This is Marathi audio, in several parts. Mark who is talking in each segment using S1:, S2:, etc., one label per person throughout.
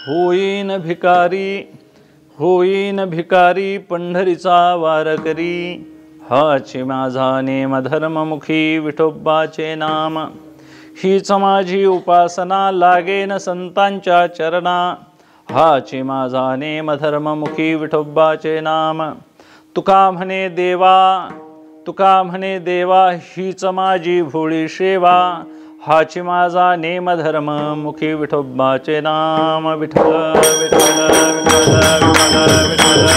S1: होईन भिकारी पंढरीचा वारकरी, हाची माझा नेम धर्ममुखी विठोबाचे नाम. हीच माझी उपासना लागेन संतांच्या चरणा, हाची माझा नेम धर्ममुखी विठोबाचे नाम. तुका म्हणे देवा हीच माझी भोळी सेवा, हाची माझा नेम धर्म मुखी विठोबाचे नाम. विठ्ठल विठ्ठल विठ्ठल विठ्ठल विठ्ठल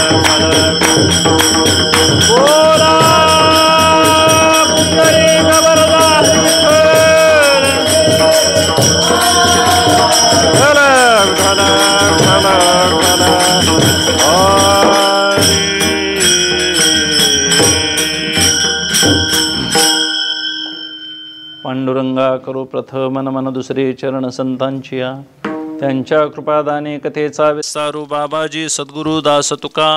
S1: बोला पुंडलिक वरदा विठ्ठल विठ्ठल विठ्ठल पांडुरंगा करो प्रथम नमन दुसरे चरण संतांचिया, त्यांच्या कृपादाने कथेचा विस्तारू बाबाजी सद्गुरु दास तुका.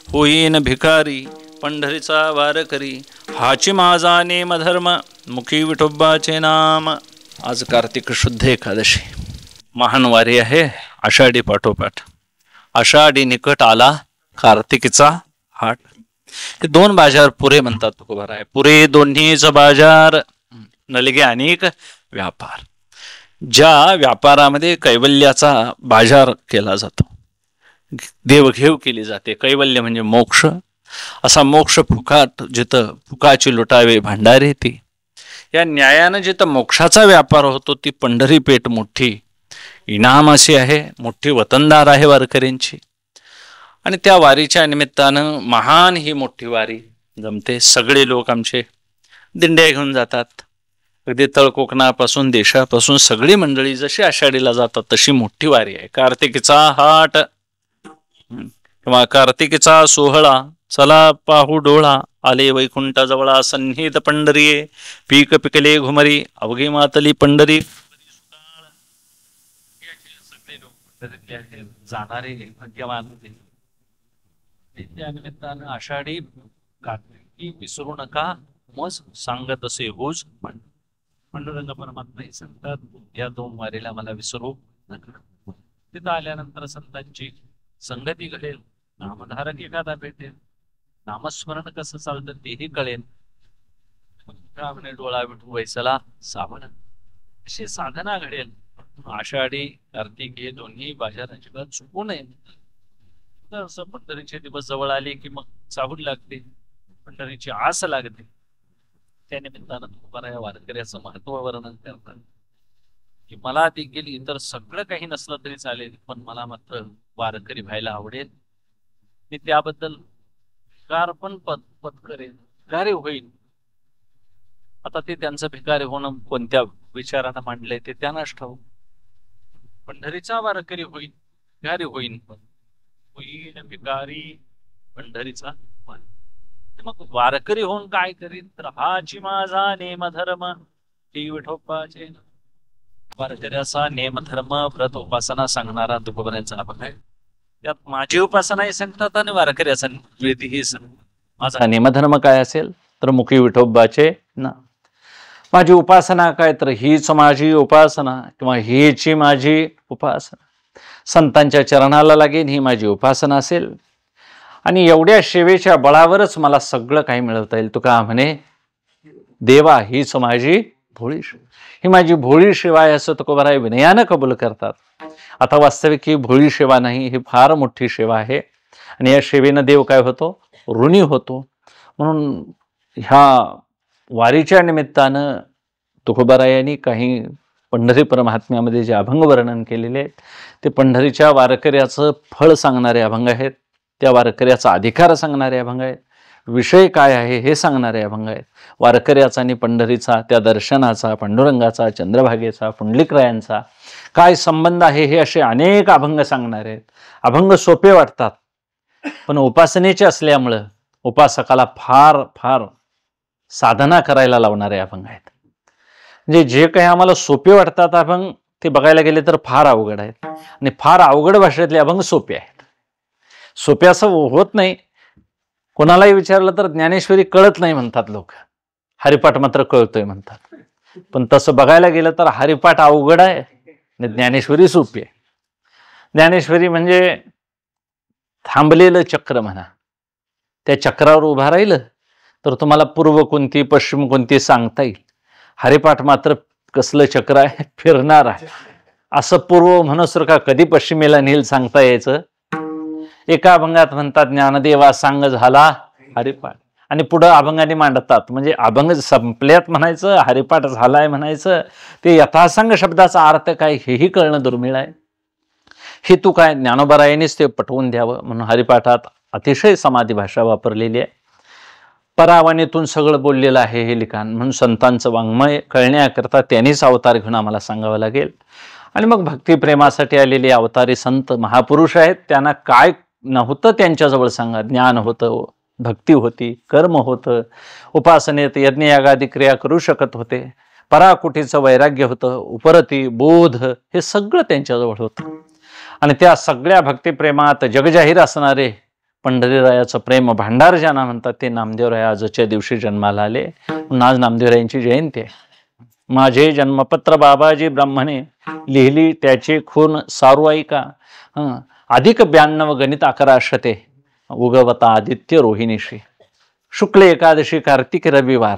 S1: होईन भिकारी पंढरीचा वारकरी, हाची माझा नेम धर्म मुखी विठोबाचे नाम. आज कार्तिक शुद्ध एकादशी, महान वारी आहे. आषाढी पाठोपाठ आषाढी निकट आला कार्तिकीचा हाट. हे दोन बाजार पुरे म्हणतात तुकोबाराय. पुरे दोन्हीच बाजार नलगे अनेक व्यापार. ज्या व्यापारामध्ये कैवल्याचा बाजार केला जातो, देवघेव केली जाते. कैवल्य म्हणजे मोक्ष. असा मोक्ष फुकाट जिथं फुकाची लुटावे भांडारे ती. या न्यायानं जिथं मोक्षाचा व्यापार होतो ती पंढरी पेठ मोठी इनाम अशी आहे, मोठी वतनदार आहे वारकऱ्यांची. आणि त्या वारीच्या निमित्तानं महान ही मोठी वारी जमते. सगळे लोक आमचे दिंड्या घेऊन जातात. अगदी तळकोकणापासून देशापासून सगळी मंडळी जशी आषाढीला जातात तशी मोठी वारी आहे. कार्तिकीचा हाट किंवा कार्तिकीचा सोहळा, चला पाहू डोळा, आले वैकुंठा जवळा, सन्निहित पंढरीये, पीक पिकले घुमरी, अवघी मातली पंढरी. जाणारे भाग्यवान त्या निमित्तानं आषाढी कार्तिकी विसरू नका, मज सांगत असे होज. पांडुरंग परमात्मा सांगतात, या दोन वारीला मला विसरू नका. तिथं आल्यानंतर संतांची संगती घडेल, नामधारक एखादा भेटेल, नामस्मरण कसं चालतं तेही कळेल. डोळा विठू वैसला सावण अशी साधना घडेल. आषाढी कार्तिक हे दोन्ही बाजार अजिबात चुकू नये. तर असं पंढरीचे दिवस जवळ आले की मग चाहूल लागते, पंढरीची आस लागते. त्या निमित्तानं तुम्हाला या वारकऱ्याचं महत्व वर्णन करतात की मला देखील इतर सगळं काही नसलं तरी चालेल, पण मला मात्र वारकरी व्हायला आवडेल. मी त्याबद्दल भिकार पण पत्करेन, भिकारी होईल. आता ते त्यांचं भिकारी होणं कोणत्या विचारानं मांडलंय ते त्यांनाच ठाऊक. पंढरीचा वारकरी होईल, भिकारी होईल. होईल भिकारी पंढरीचा. मग वारकरी होऊन काय करीन, तर हाची माझा नेमधर्म ती विठोबाचे. वारकऱ्याचा नेमधर्म व्रत उपासना सांगणारा तुकोबारांचा अभंग आहे. त्यात माझी उपासनाही सांगतात आणि वारकऱ्याचा विधीही सांगतात. माझा नेमधर्म काय असेल तर मुखी विठोबाचे ना. माझी उपासना काय तर हीच माझी उपासना किंवा हीची माझी उपासना. संतांच्या चरणाला लागेन ही माझी उपासना असेल. आणि एवढ्या सेवेच्या बळावरच मला सगळं काही मिळवता येईल. तुका म्हणे देवा हीच माझी भोळी सेवा, ही माझी भोळी सेवा आहे असं तुकोबाराय विनयानं कबूल करतात. आता वास्तविक ही भोळी सेवा नाही, ही फार मोठी सेवा आहे. आणि या सेवेनं देव काय होतो, ऋणी होतो. म्हणून ह्या वारीच्या निमित्तानं तुकोबारायांनी काही पंढरी परमात्म्यामध्ये जे अभंग वर्णन केलेले आहेत ते पंढरीच्या वारकऱ्याचं फळ सांगणारे अभंग आहेत. त्या वारकऱ्याचा अधिकार सांगणारे अभंग आहेत. विषय काय आहे हे सांगणारे अभंग आहेत. वारकऱ्याचा आणि पंढरीचा, त्या दर्शनाचा, पांडुरंगाचा, चंद्रभागेचा, पुंडलिकरायांचा काय संबंध आहे हे असे अनेक अभंग सांगणारे आहेत. अभंग सोपे वाटतात पण उपासनेचे असल्यामुळं उपासकाला फार फार साधना करायला लावणारे अभंग आहेत. म्हणजे जे काही आम्हाला सोपे वाटतात अभंग ते बघायला गेले तर फार अवघड आहेत. आणि फार अवघड भाषेतले अभंग सोपे आहेत. सोपे असं होत नाही. कोणालाही विचारलं तर ज्ञानेश्वरी कळत नाही म्हणतात लोक, हरिपाठ मात्र कळतोय म्हणतात. पण तसं बघायला गेलं तर हरिपाठ अवघड आहे आणि ज्ञानेश्वरी सोपी आहे.
S2: ज्ञानेश्वरी म्हणजे थांबलेलं चक्र म्हणा. त्या चक्रावर उभा राहिलं तर तुम्हाला पूर्व कोणती पश्चिम कोणती सांगता येईल. हरिपाठ मात्र कसलं चक्र आहे, फिरणार आहे. असं पूर्व म्हणसर का कधी पश्चिमेला नेल सांगता यायचं. एका अभंगात म्हणतात ज्ञानदेवा सांग झाला हरिपाठ, आणि पुढं अभंगाने मांडतात. म्हणजे अभंग संपल्यात म्हणायचं, हरिपाठ झालाय म्हणायचं. ते यथासंग शब्दाचा अर्थ काय हेही कळणं दुर्मिळ आहे. हेतू काय, ज्ञानोबरायांनीच ते पटवून द्यावं म्हणून हरिपाठात अतिशय समाधी भाषा वापरलेली आहे. परावणीतून सगळं बोललेलं आहे हे लिखाण, म्हणून संतांचं वाङ्मय कळण्याकरता त्यांनीच अवतार घेऊन आम्हाला सांगावं लागेल. आणि मग भक्तिप्रेमासाठी आलेले अवतारी संत महापुरुष आहेत. त्यांना काय नव्हतं त्यांच्याजवळ सांगा. ज्ञान होतं, भक्ती होती, कर्म होतं, उपासनेत यज्ञ यागादी क्रिया करू शकत होते, पराकुटीचं वैराग्य होतं, उपरती बोध हे सगळं त्यांच्याजवळ होतं. आणि त्या सगळ्या भक्तिप्रेमात जगजाहीर असणारे पंढरीरायाचं प्रेम भांडार ज्यांना म्हणतात ते नामदेवराय आजच्या दिवशी जन्माला आले. आज नामदेवरायांची जयंती आहे. माझे जन्मपत्र बाबाजी ब्राह्मणे लिहिली त्याचे खून सारू ऐका. अधिक 92 गणित 11 शते उगवता आदित्य रोहिणीशी. शुक्ल एकादशी कार्तिक रविवार,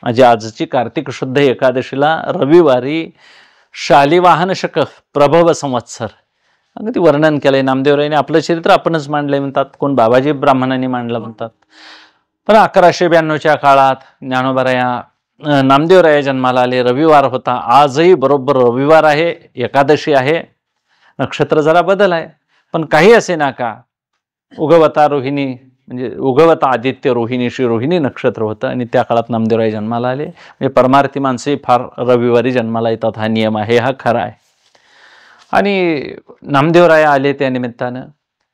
S2: म्हणजे आजची कार्तिक शुद्ध एकादशीला रविवारी शालिवाहन शक प्रभव संवत्सर अगदी वर्णन केलंय नामदेवरायांनी. आपलं चरित्र आपणच मांडलंय म्हणतात, कोण बाबाजी ब्राह्मणांनी मांडलं म्हणतात. पण 1192च्या काळात ज्ञानोबराया नामदेवराया जन्माला आले. रविवार होता. आजही बरोबर रविवार आहे, एकादशी आहे. नक्षत्र जरा बदल आहे, पण काही असे ना का उगवता रोहिणी म्हणजे उगवता आदित्य रोहिणीशी रोहिणी नक्षत्र होतं आणि त्या काळात नामदेवराय जन्माला आले. म्हणजे परमार्थी माणसंही फार रविवारी जन्माला येतात, हा नियम आहे, हा खरा आहे. आणि नामदेवराय आले त्या निमित्तानं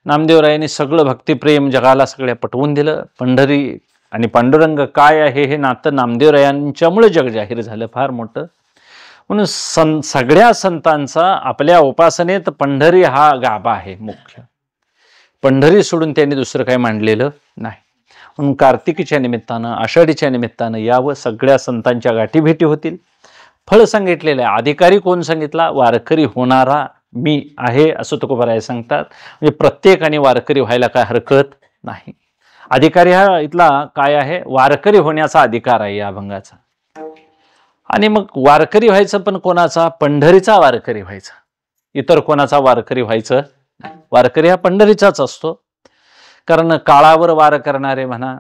S2: नामदेवरायांनी सगळं भक्तिप्रेम जगाला सगळ्या पटवून दिलं. पंढरी आणि पांडुरंग काय आहे हे नातं नामदेवरायांच्यामुळे जग जाहीर झालं फार मोठं. म्हणून सगळ्या संतांचा आपल्या उपासनेत पंढरी हा गाभा आहे मुख्य. पंढरी सोडून त्यांनी दुसरं काही मांडलेलं नाही. म्हणून कार्तिकीच्या निमित्तानं आषाढीच्या निमित्तानं यावं, सगळ्या संतांच्या गाठीभेटी होतील. फळ सांगितलेलं आहे. अधिकारी कोण सांगितला? वारकरी होणारा मी आहे असं तुकोबाराय सांगतात. म्हणजे प्रत्येकाने वारकरी व्हायला काय हरकत नाही. अधिकारी हा इथला काय आहे? वारकरी होण्याचा अधिकार आहे या अभंगाचा. आणि मग वारकरी व्हायचं पण कोणाचा? पंढरीचा वारकरी व्हायचा. इतर कोणाचा वारकरी व्हायचं? वारकरी हा पंढरीचाच असतो. कारण काळावर वार करणारे म्हणा,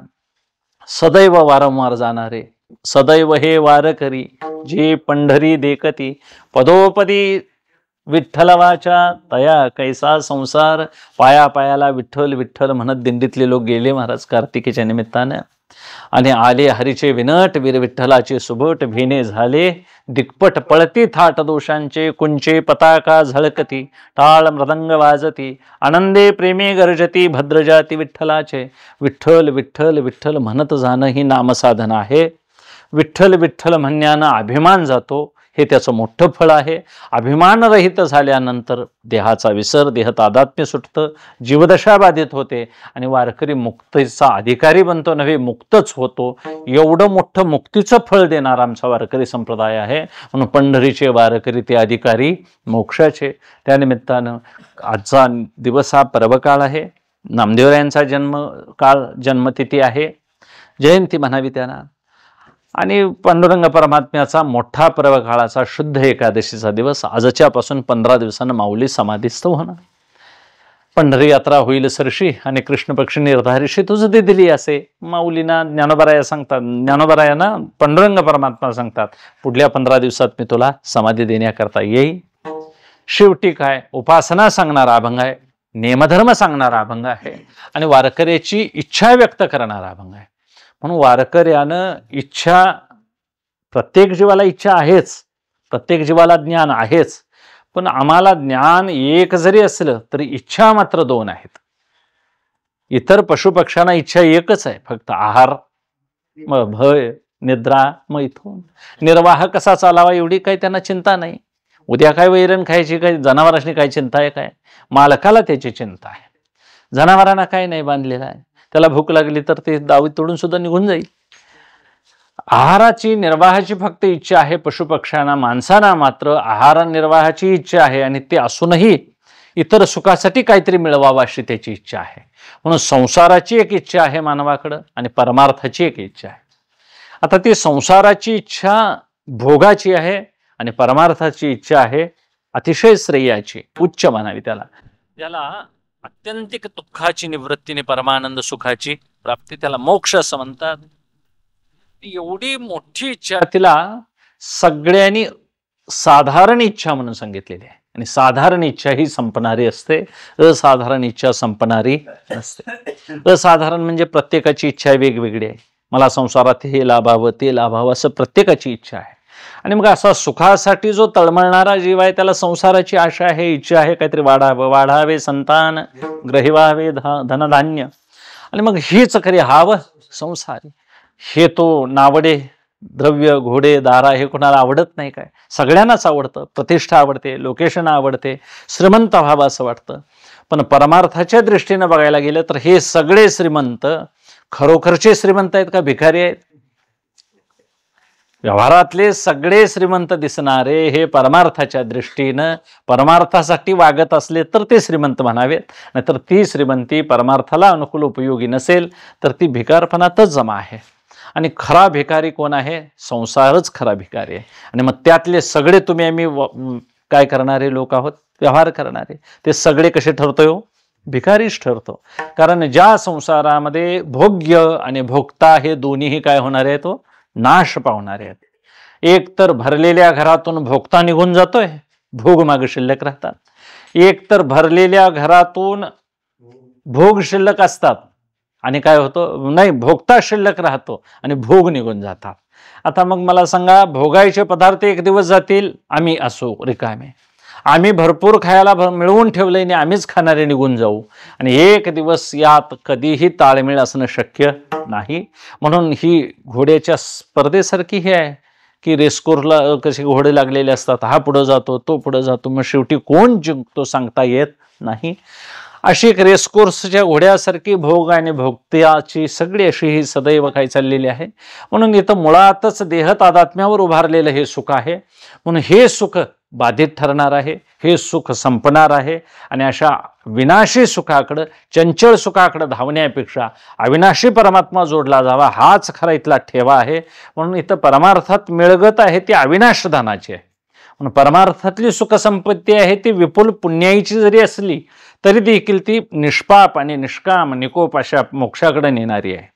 S2: सदैव वारंवार जाणारे, सदैव हे वारकरी जे पंढरी देखती, पदोपदी विठ्ठलवाच्या तया कैसा संसार. पाया पायाला विठ्ठल विठ्ठल म्हणत दिंडीतले लोक गेले महाराज कार्तिकीच्या निमित्तानं. आणि आले हरीचे विनट वीर विठ्ठलाचे सुबट भेने झाले. दिक्पट पळती थाट दोषांचे कुंचे पताका झळकती, टाळ मृदंग वाजती, आनंदे प्रेमे गर्जती भद्रजाती विठ्ठलाचे. विठ्ठल विठ्ठल विठ्ठल म्हणत जाणं ही नामसाधन आहे. विठ्ठल विठ्ठल म्हणण्यानं अभिमान जातो, हे त्याचं मोठं फळ आहे. अभिमानरहित झाल्यानंतर देहाचा विसर, देह तादात्म्य सुटतं, जीवदशा बाधित होते आणि वारकरी मुक्तीचा अधिकारी बनतो नव्हे मुक्तच होतो. एवढं मोठं मुक्तीचं फळ देणारा आमचा वारकरी संप्रदाय आहे. म्हणून पंढरीचे वारकरी ते अधिकारी मोक्षाचे. त्यानिमित्तानं आजचा दिवस हा पर्वकाळ आहे. नामदेवरायांचा जन्मकाळ जन्मतिथी आहे, जयंती म्हणावी त्यांना. आणि पांडुरंग परमात्म्याचा मोठा पर्वकाळाचा शुद्ध एकादशीचा दिवस आजच्यापासून 15 दिवसांना माऊली समाधीस्थ होणार. पंढरी यात्रा होईल सरशी आणि कृष्ण पक्ष निर्धारीशी तुझ दे दिली असे माऊलींना ज्ञानोबराया सांगतात. ज्ञानोबरायांना पांडुरंग परमात्मा सांगतात पुढल्या 15 दिवसात मी तुला समाधी देण्याकरता येईल. शेवटी काय? उपासना सांगणारा अभंग आहे, नेमधर्म सांगणारा अभंग आहे आणि वारकऱ्याची इच्छा व्यक्त करणारा अभंग आहे. म्हणून वारकऱ्यानं इच्छा, प्रत्येक जीवाला इच्छा आहेच, प्रत्येक जीवाला ज्ञान आहेच, पण आम्हाला ज्ञान एक जरी असलं तरी इच्छा मात्र 2 आहेत. इतर पशुपक्ष्यांना इच्छा एकच आहे, फक्त आहार, मग भय, निद्रा, मैथून, निर्वाह कसा चालावा एवढी काही त्यांना चिंता नाही. उद्या काय वैरण खायची, काही जनावरांनी काय चिंता आहे काय? मालकाला त्याची चिंता आहे. जनावरांना काय नाही बांधलेलं आहे, त्याला भूक लागली तर ते दावी तोडून सुद्धा निघून जाईल. आहाराची निर्वाहाची फक्त इच्छा आहे पशुपक्ष्यांना. माणसांना मात्र आहार निर्वाहाची इच्छा आहे आणि ते असूनही इतर सुखासाठी काहीतरी मिळवावं अशी त्याची इच्छा आहे. म्हणून संसाराची एक इच्छा आहे मानवाकडं आणि परमार्थाची एक इच्छा आहे. आता ती संसाराची इच्छा भोगाची आहे आणि परमार्थाची इच्छा आहे अतिशय श्रेयाची, उच्च म्हणावी त्याला. त्याला अत्यंतिक दुःखाची निवृत्तीने परमानंद सुखाची प्राप्ती, त्याला मोक्ष असं म्हणतात. एवढी मोठी इच्छा तिला सगळ्यांनी साधारण इच्छा म्हणून सांगितलेली आहे. आणि साधारण इच्छा ही संपणारी असते, असाधारण इच्छा संपणारी नसते. असाधारण म्हणजे प्रत्येकाची इच्छा वेगवेगळी आहे. मला संसारात हे लाभावं ते लाभावं असं प्रत्येकाची इच्छा आहे. आणि मग असा सुखासाठी जो तळमळणारा जीव आहे त्याला संसाराची आशा आहे, इच्छा आहे, काहीतरी वाढावे संतान, ग्रहिवावे धनधान्य. आणि मग हीच खरी हाव संसारी. हे तो नावडे द्रव्य घोडे दारा हे कोणाला आवडत नाही काय? सगळ्यांनाच आवडतं. प्रतिष्ठा आवडते, लोकेशन आवडते, श्रीमंत व्हावं असं वाटतं. पण परमार्थाच्या दृष्टीनं बघायला गेलं तर हे सगळे श्रीमंत खरोखरचे श्रीमंत आहेत का भिकारी आहेत? व्यवहारातले सगळे श्रीमंत दिसणारे हे परमार्थाच्या दृष्टीनं परमार्थासाठी वागत असले तर ते श्रीमंत म्हणावेत. नाहीतर ती श्रीमंती परमार्थाला अनुकूल उपयोगी नसेल तर ती भिकारपणातच जमा आहे. आणि खरा भिकारी कोण आहे? संसारच खरा भिकारी आहे. आणि मग त्यातले सगळे तुम्ही आम्ही काय करणारे लोक आहोत, व्यवहार करणारे, ते सगळे कसे ठरतोय? भिकारीच ठरतो. कारण ज्या संसारामध्ये भोग्य आणि भोक्ता हे दोन्हीही काय होणार आहे? तो नाश पावणारे आहेत. एक तर भरलेल्या घरातून भोक्ता निघून जातोय, भोग मागे शिल्लक राहतात. एक तर भरलेल्या घरातून भोग शिल्लक असतात आणि काय होतं? नाही, भोगता शिल्लक राहतो आणि भोग निघून जातात. आता मग मला सांगा, भोगायचे पदार्थ एक दिवस जातील, आम्ही असो रिकामे, आम्ही भरपूर खायला मिळवून ठेवलंय आणि आम्हीच खाणारे निघून जाऊ, आणि एक दिवस यात कधीही ताळमेळ असणं शक्य नाही. म्हणून ही घोड्याच्या स्पर्धेसारखी हे आहे की रेसकोर्सला कसे घोडे लागलेले असतात, हा पुढे जातो तो पुढे जातो, मग शेवटी कोण जिंकतो सांगता येत नाही. अशी एक रेसकोर्सच्या घोड्यासारखी भोग आणि भोगत्याची सगळी अशी ही सदैव काय चाललेली आहे. म्हणून इथं मुळातच देहतादात्म्यावर उभारलेलं हे सुख आहे. म्हणून हे सुख बाधित ठरणार आहे, हे सुख संपणार आहे. आणि अशा विनाशी सुखाकडं, चंचल सुखाकडं धावण्यापेक्षा अविनाशी परमात्मा जोडला जावा हाच खरा इथला ठेवा आहे. म्हणून इथं परमार्थात मिळगत आहे ती अविनाशदानाची आहे. म्हणून परमार्थातली सुखसंपत्ती आहे ती विपुल पुण्याईची जरी असली तरी देखील ती निष्पाप आणि निष्काम निकोप अशा मोक्षाकडे नेणारी आहे.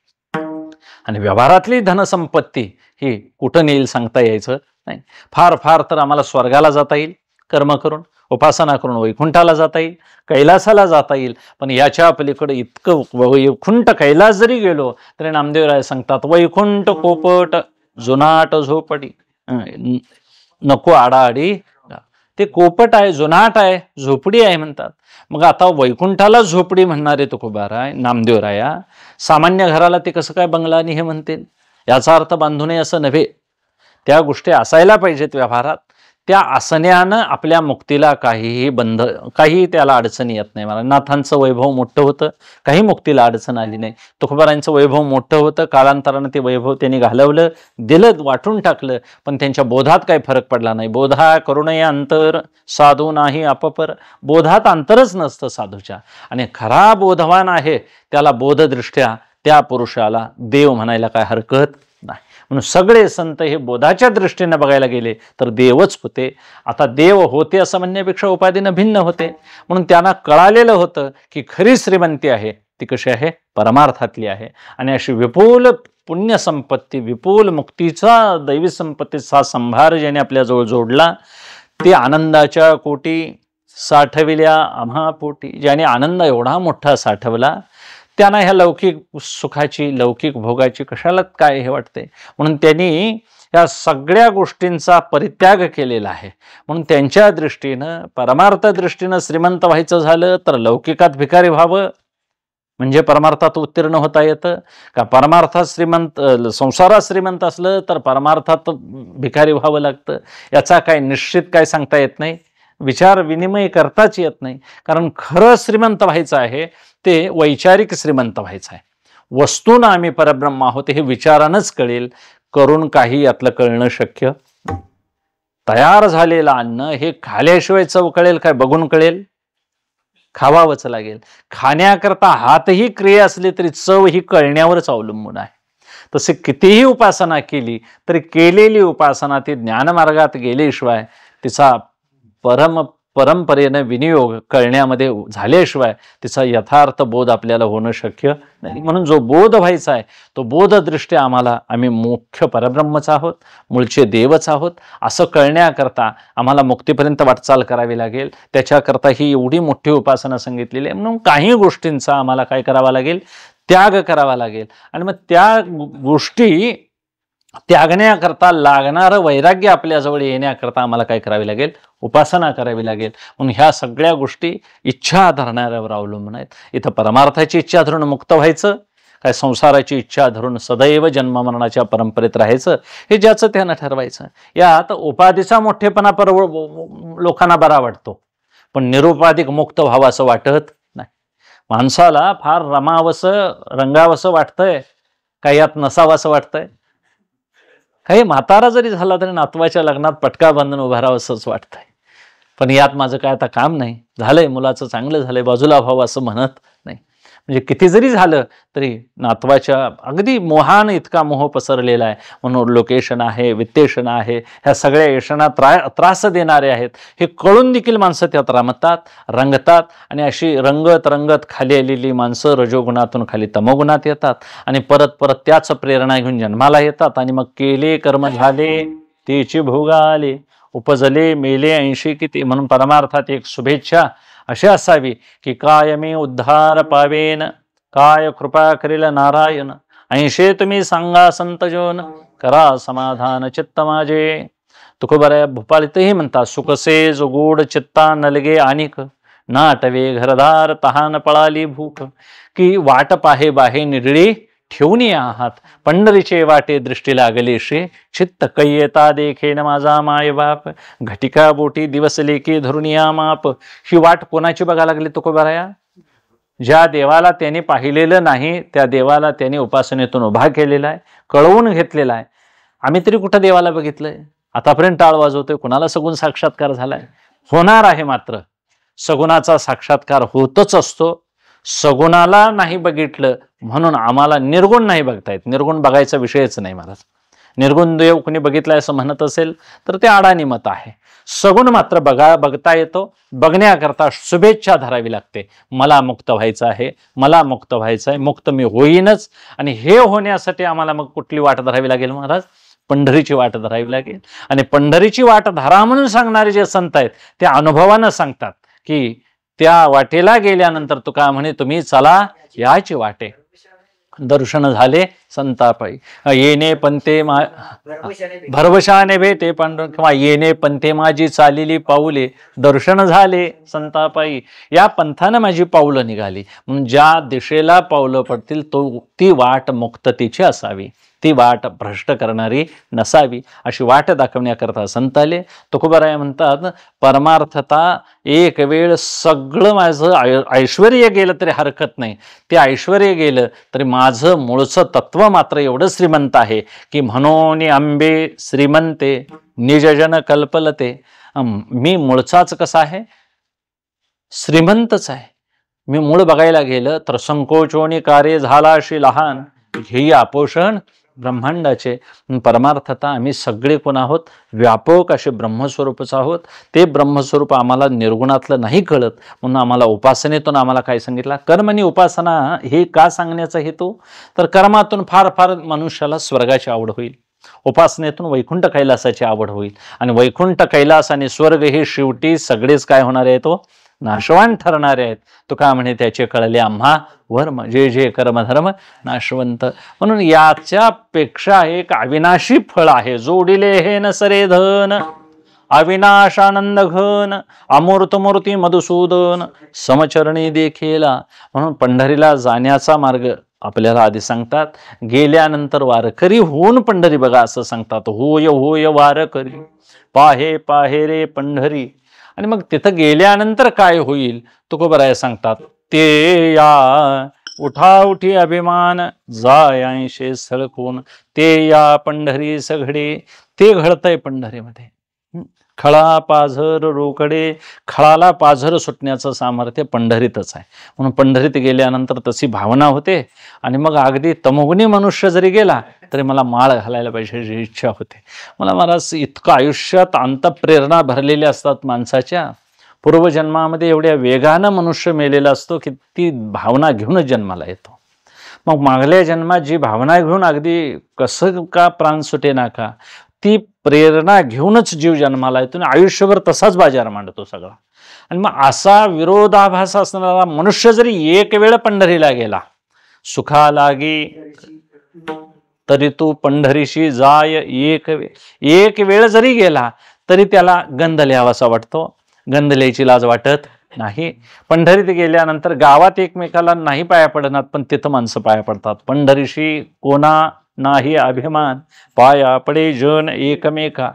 S2: आणि व्यवहारातली धनसंपत्ती ही कुठं नेईल सांगता यायचं नाही. फार फार तर आम्हाला स्वर्गाला जाता येईल कर्म करून, उपासना करून वैकुंठाला जाता येईल, कैलासाला जाता येईल. पण याच्या पलीकडे इतकं वैकुंठ कैलास जरी गेलो तरी नामदेवराय सांगतात वैकुंठ कोपट जुनाट झोपडी, नको आडाआडी. ते कोपट आहे, जुनाट आहे, झोपडी आहे म्हणतात. मग आता वैकुंठाला झोपडी म्हणणारे तुकोबाराय नामदेवराया सामान्य घराला ते कसं काय बंगला आणि हे म्हणतील? याचा अर्थ बांधू नये असं नव्हे. त्या गोष्टी असायला पाहिजेत व्यवहारात. त्या असण्यानं आपल्या मुक्तीला काही त्याला अडचणी येत नाही. मला नाथांचं वैभव मोठं होतं, काही मुक्तीला अडचण आली नाही. तुकोबारांचं वैभव मोठं होतं, कालांतरानं ते वैभव त्यांनी घालवलं, दिलं, वाटून टाकलं, पण त्यांच्या बोधात काही फरक पडला नाही. बोधा करुणय अंतर साधू नाही अपपर. बोधात अंतरच नसतं साधूच्या. आणि खरा बोधवान आहे त्याला बोधदृष्ट्या त्या पुरुषाला देव म्हणायला काय हरकत नाही. म्हणून सगळे संत हे बोधाच्या दृष्टीने बघायला गेले तर देवच होते. आता देव होते असं म्हणण्यापेक्षा उपाधीनं भिन्न होते. म्हणून त्यांना कळालेलं होतं की खरी श्रीमंती आहे ती कशी आहे? परमार्थातली आहे. आणि अशी विपुल पुण्यसंपत्ती, विपुल मुक्तीचा दैवी संपत्तीचा संभार ज्याने आपल्याजवळ जोडला, ते आनंदाच्या कोटी साठविल्या आम्हा पोटी. ज्याने आनंद एवढा मोठा साठवला त्यांना ह्या लौकिक सुखाची, लौकिक भोगाची कशाला काय हे वाटते. म्हणून त्यांनी या सगळ्या गोष्टींचा परित्याग केलेला आहे. म्हणून त्यांच्या दृष्टीनं, परमार्थ दृष्टीनं श्रीमंत व्हायचं झालं तर लौकिकात भिकारी व्हावं म्हणजे परमार्थात उत्तीर्ण होता येतं का? परमार्थात श्रीमंत, संसारात श्रीमंत असलं तर परमार्थात भिकारी व्हावं लागतं. याचा काय निश्चित काय सांगता येत नाही, विचार विनिमय करताच येत नाही. कारण खरं श्रीमंत व्हायचं आहे ते वैचारिक श्रीमंत व्हायचं आहे. वस्तून आम्ही परब्रह्म आहोत हे विचारानंच कळेल, करून काही यातलं कळणं शक्य. तयार झालेलं अन्न हे खाल्याशिवाय चव कळेल काय? बघून कळेल? खावावंच लागेल. खाण्याकरता हातही क्रिया असली तरी चव ही कळण्यावरच अवलंबून आहे. तसे कितीही उपासना केली तरी केलेली उपासना ती ज्ञानमार्गात गेल्याशिवाय तिचा परंपरेनं विनियोग कळण्यामध्ये झाल्याशिवाय तिचा यथार्थ बोध आपल्याला होणं शक्य नाही. म्हणून जो बोध व्हायचा आहे तो बोधदृष्ट्या आम्ही मुख्य परब्रह्मच आहोत, मूळचे देवच आहोत असं कळण्याकरता आम्हाला मुक्तीपर्यंत वाटचाल करावी लागेल. त्याच्याकरता ही एवढी मोठी उपासना सांगितलेली आहे. म्हणून काही गोष्टींचा आम्हाला काय करावा लागेल, त्याग करावा लागेल. आणि मग त्या गोष्टी त्यागण्याकरता लागणारं वैराग्य आपल्याजवळ येण्याकरता आम्हाला काय करावे लागेल, उपासना करावी लागेल. म्हणून ह्या सगळ्या गोष्टी इच्छा धरणाऱ्यावर अवलंबून आहेत. इथं परमार्थाची इच्छा धरून मुक्त व्हायचं काय संसाराची इच्छा धरून सदैव जन्ममरणाच्या परंपरेत राहायचं, हे ज्याचं त्यानं ठरवायचं. यात उपाधीचा मोठेपणा लोकांना बरा वाटतो, पण निरुपाधिक मुक्त व्हावं असं वाटत नाही. माणसाला फार रमावंसं रंगावंसं वाटतंय, काही यात नसावं असं वाटतंय. काही म्हातारा जरी झाला तरी नातवाच्या लग्नात पटका बांधून उभा राहावं असंच वाटतंय. पण यात माझं काय आता काम नाही, झालंय मुलाचं चांगलं झालंय, बाजूला व्हावं असं म्हणत नाही. म्हणजे किती जरी झालं तरी नातवाच्या अगदी मोहान इतका मोह पसरलेला आहे. म्हणून लोकेशन आहे, वित्तेषण आहे, ह्या सगळ्या येषणा त्रास देणारे आहेत हे कळून देखील माणसं त्यात रंगतात. आणि अशी रंगत रंगत खाली आलेली माणसं रजोगुणातून खाली तमोगुणात येतात आणि परत परत त्याच प्रेरणा घेऊन जन्माला येतात. आणि मग केले कर्म झाले तेची भोगाले, उपजले मेले 80 किती. म्हणून परमार्थात एक शुभेच्छा अशी असावी की काय मी उद्धार पावेन, काय कृपा करील नारायण, 80 तुम्ही सांगा संतजोन, करा समाधान चित्त माझे. तुकोबराया भूपाळीतही म्हणतात, सुखसे जो गोड चित्ता नलगे आणिक, नाटवे घरदार तहान पळाली भूक. की वाट पाहे बाहे निरळी ठेवून आहात, पंढरीचे वाटे दृष्टी लागलेशे, चित्त कैयता देखेन माझा माय बाप, घटिका बोटी दिवस लेकी धरून या माप. ही वाट कोणाची बघा लागली तुकोबराया? ज्या देवाला त्याने पाहिलेलं नाही त्या देवाला त्याने उपासनेतून उभा केलेला आहे, कळवून घेतलेला आहे. आम्ही तरी कुठं देवाला बघितलंय? आतापर्यंत टाळ वाजवतोय, कुणाला सगुण साक्षात्कार झालाय? होणार आहे. मात्र सगुणाचा साक्षात्कार होतच असतो. सगुणाला नाही बघितलं म्हणून आम्हाला निर्गुण नाही बघता येत. निर्गुण बघायचा विषयच नाही महाराज. निर्गुण देव कुणी बघितलाय असं म्हणत असेल तर ते अडाणी मत आहे. सगुण मात्र बघता येतो. बघण्याकरता शुभेच्छा धरावी लागते. मला मुक्त व्हायचं आहे, मला मुक्त व्हायचं आहे, मुक्त मी होईनच. आणि हे होण्यासाठी आम्हाला मग कुठली वाट धरावी लागेल महाराज? पंढरीची वाट धरावी लागेल. आणि पंढरीची वाट धरा म्हणून सांगणारे जे संत आहेत ते अनुभवानं सांगतात की त्या वाटेला गेल्यानंतर तुका म्हणे तुम्ही चला याची वाटे. दर्शन झाले संतापायी, येणे पंते भरवशाने भेटे पांडुरंग, किंवा येणे पंते माझी चालेली पाऊले, दर्शन झाले संतापायी. या पंथानं माझी पावलं निघाली. म्हणून ज्या दिशेला पावलं पडतील ती वाट मुक्ततेची असावी, ती वाट भ्रष्ट करणारी नसावी. अशी वाट दाखवण्याकरता संत आले. तुकोबाराय म्हणतात, परमार्थता एक वेळ सगळं माझं ऐश्वर्य गेलं तरी हरकत नाही, ते ऐश्वर्य गेलं तरी माझं मूळचं तत्व मात्र एवढं श्रीमंत आहे की म्हणून आंबे श्रीमंते निजजन कल्पलते. मी मूळचाच कसा आहे? श्रीमंतच आहे. मी मूळ बघायला गेलं तर संकोचोनी कार्य झाला अशी लहान, घेई आपोषण ब्रह्मांडाचे. परमार्थता आम्ही सगळे कोण आहोत? व्यापक असे ब्रह्मस्वरूपच आहोत. ते ब्रह्मस्वरूप आम्हाला निर्गुणातलं नाही कळत. म्हणून आम्हाला उपासनेतून आम्हाला काय सांगितलं? कर्म आणि उपासना हे का सांगण्याचा हेतू? तर कर्मातून फार फार मनुष्याला स्वर्गाची आवड होईल, उपासनेतून वैकुंठ कैलासाची आवड होईल. आणि वैकुंठ कैलास आणि स्वर्ग हे शेवटी सगळेच काय होणारे आहेत? तो नाशवान ठरणारे आहेत. तुका म्हणे त्याचे कळले आम्हा वर्म, जे जे कर्मधर्म नाशवंत. म्हणून याच्यापेक्षा एक अविनाशी फळ आहे. जोडिले हे न सरे धन, अविनाशानंद घन, अमूर्त मूर्ती मधुसूदन, समचरणी देखेला. म्हणून पंढरीला जाण्याचा मार्ग आपल्याला आधी सांगतात. गेल्यानंतर वारकरी होऊन पंढरी बघा असं सांगतात. होय होय वारकरी, पाहे पाहे रे पंढरी. आणि मग तिथं गेल्यानंतर काय होईल तुकोबराय सांगतात. ते या उठा उठी अभिमान जायांशे सळकून, ते या पंढरी सघडे. ते घडतंय पंढरीमध्ये. खळा पाझर रोकडे. खळाला पाझर सुटण्याचं सामर्थ्य पंढरीतच आहे. म्हणून पंढरीत गेल्यानंतर तशी भावना होते. आणि मग अगदी तमोगुणी मनुष्य जरी गेला तरी मला माळ घालायला पाहिजे अशी इच्छा होते. मला महाराज इतकं आयुष्यात अंतःप्रेरणा भरलेल्या असतात माणसाच्या. पूर्वजन्मामध्ये एवढ्या वेगानं मनुष्य मेलेला असतो की ती भावना घेऊनच जन्माला येतो. मग मागल्या जन्मात जी भावना घेऊन अगदी कसं का प्राण सुटे ना का, ती प्रेरणा घेऊनच जीव जन्माला येतो आणि आयुष्यभर तसाच बाजार मांडतो सगळा. आणि मग असा विरोधाभास असणारा मनुष्य जरी एक वेळ पंढरीला गेला, सुखा लागे तरी तू पंढरीशी जाय एक वेळ जरी गेला तरी त्याला गंध लिहावासा वाटतो. गंध लिहायची लाज वाटत नाही. पंढरीत गेल्यानंतर गावात एकमेकाला नाही पाया पडणार, पण तिथं माणसं पाया पडतात. पंढरीशी कोणा नाही अभिमान, पाया पडे जन एकमेका.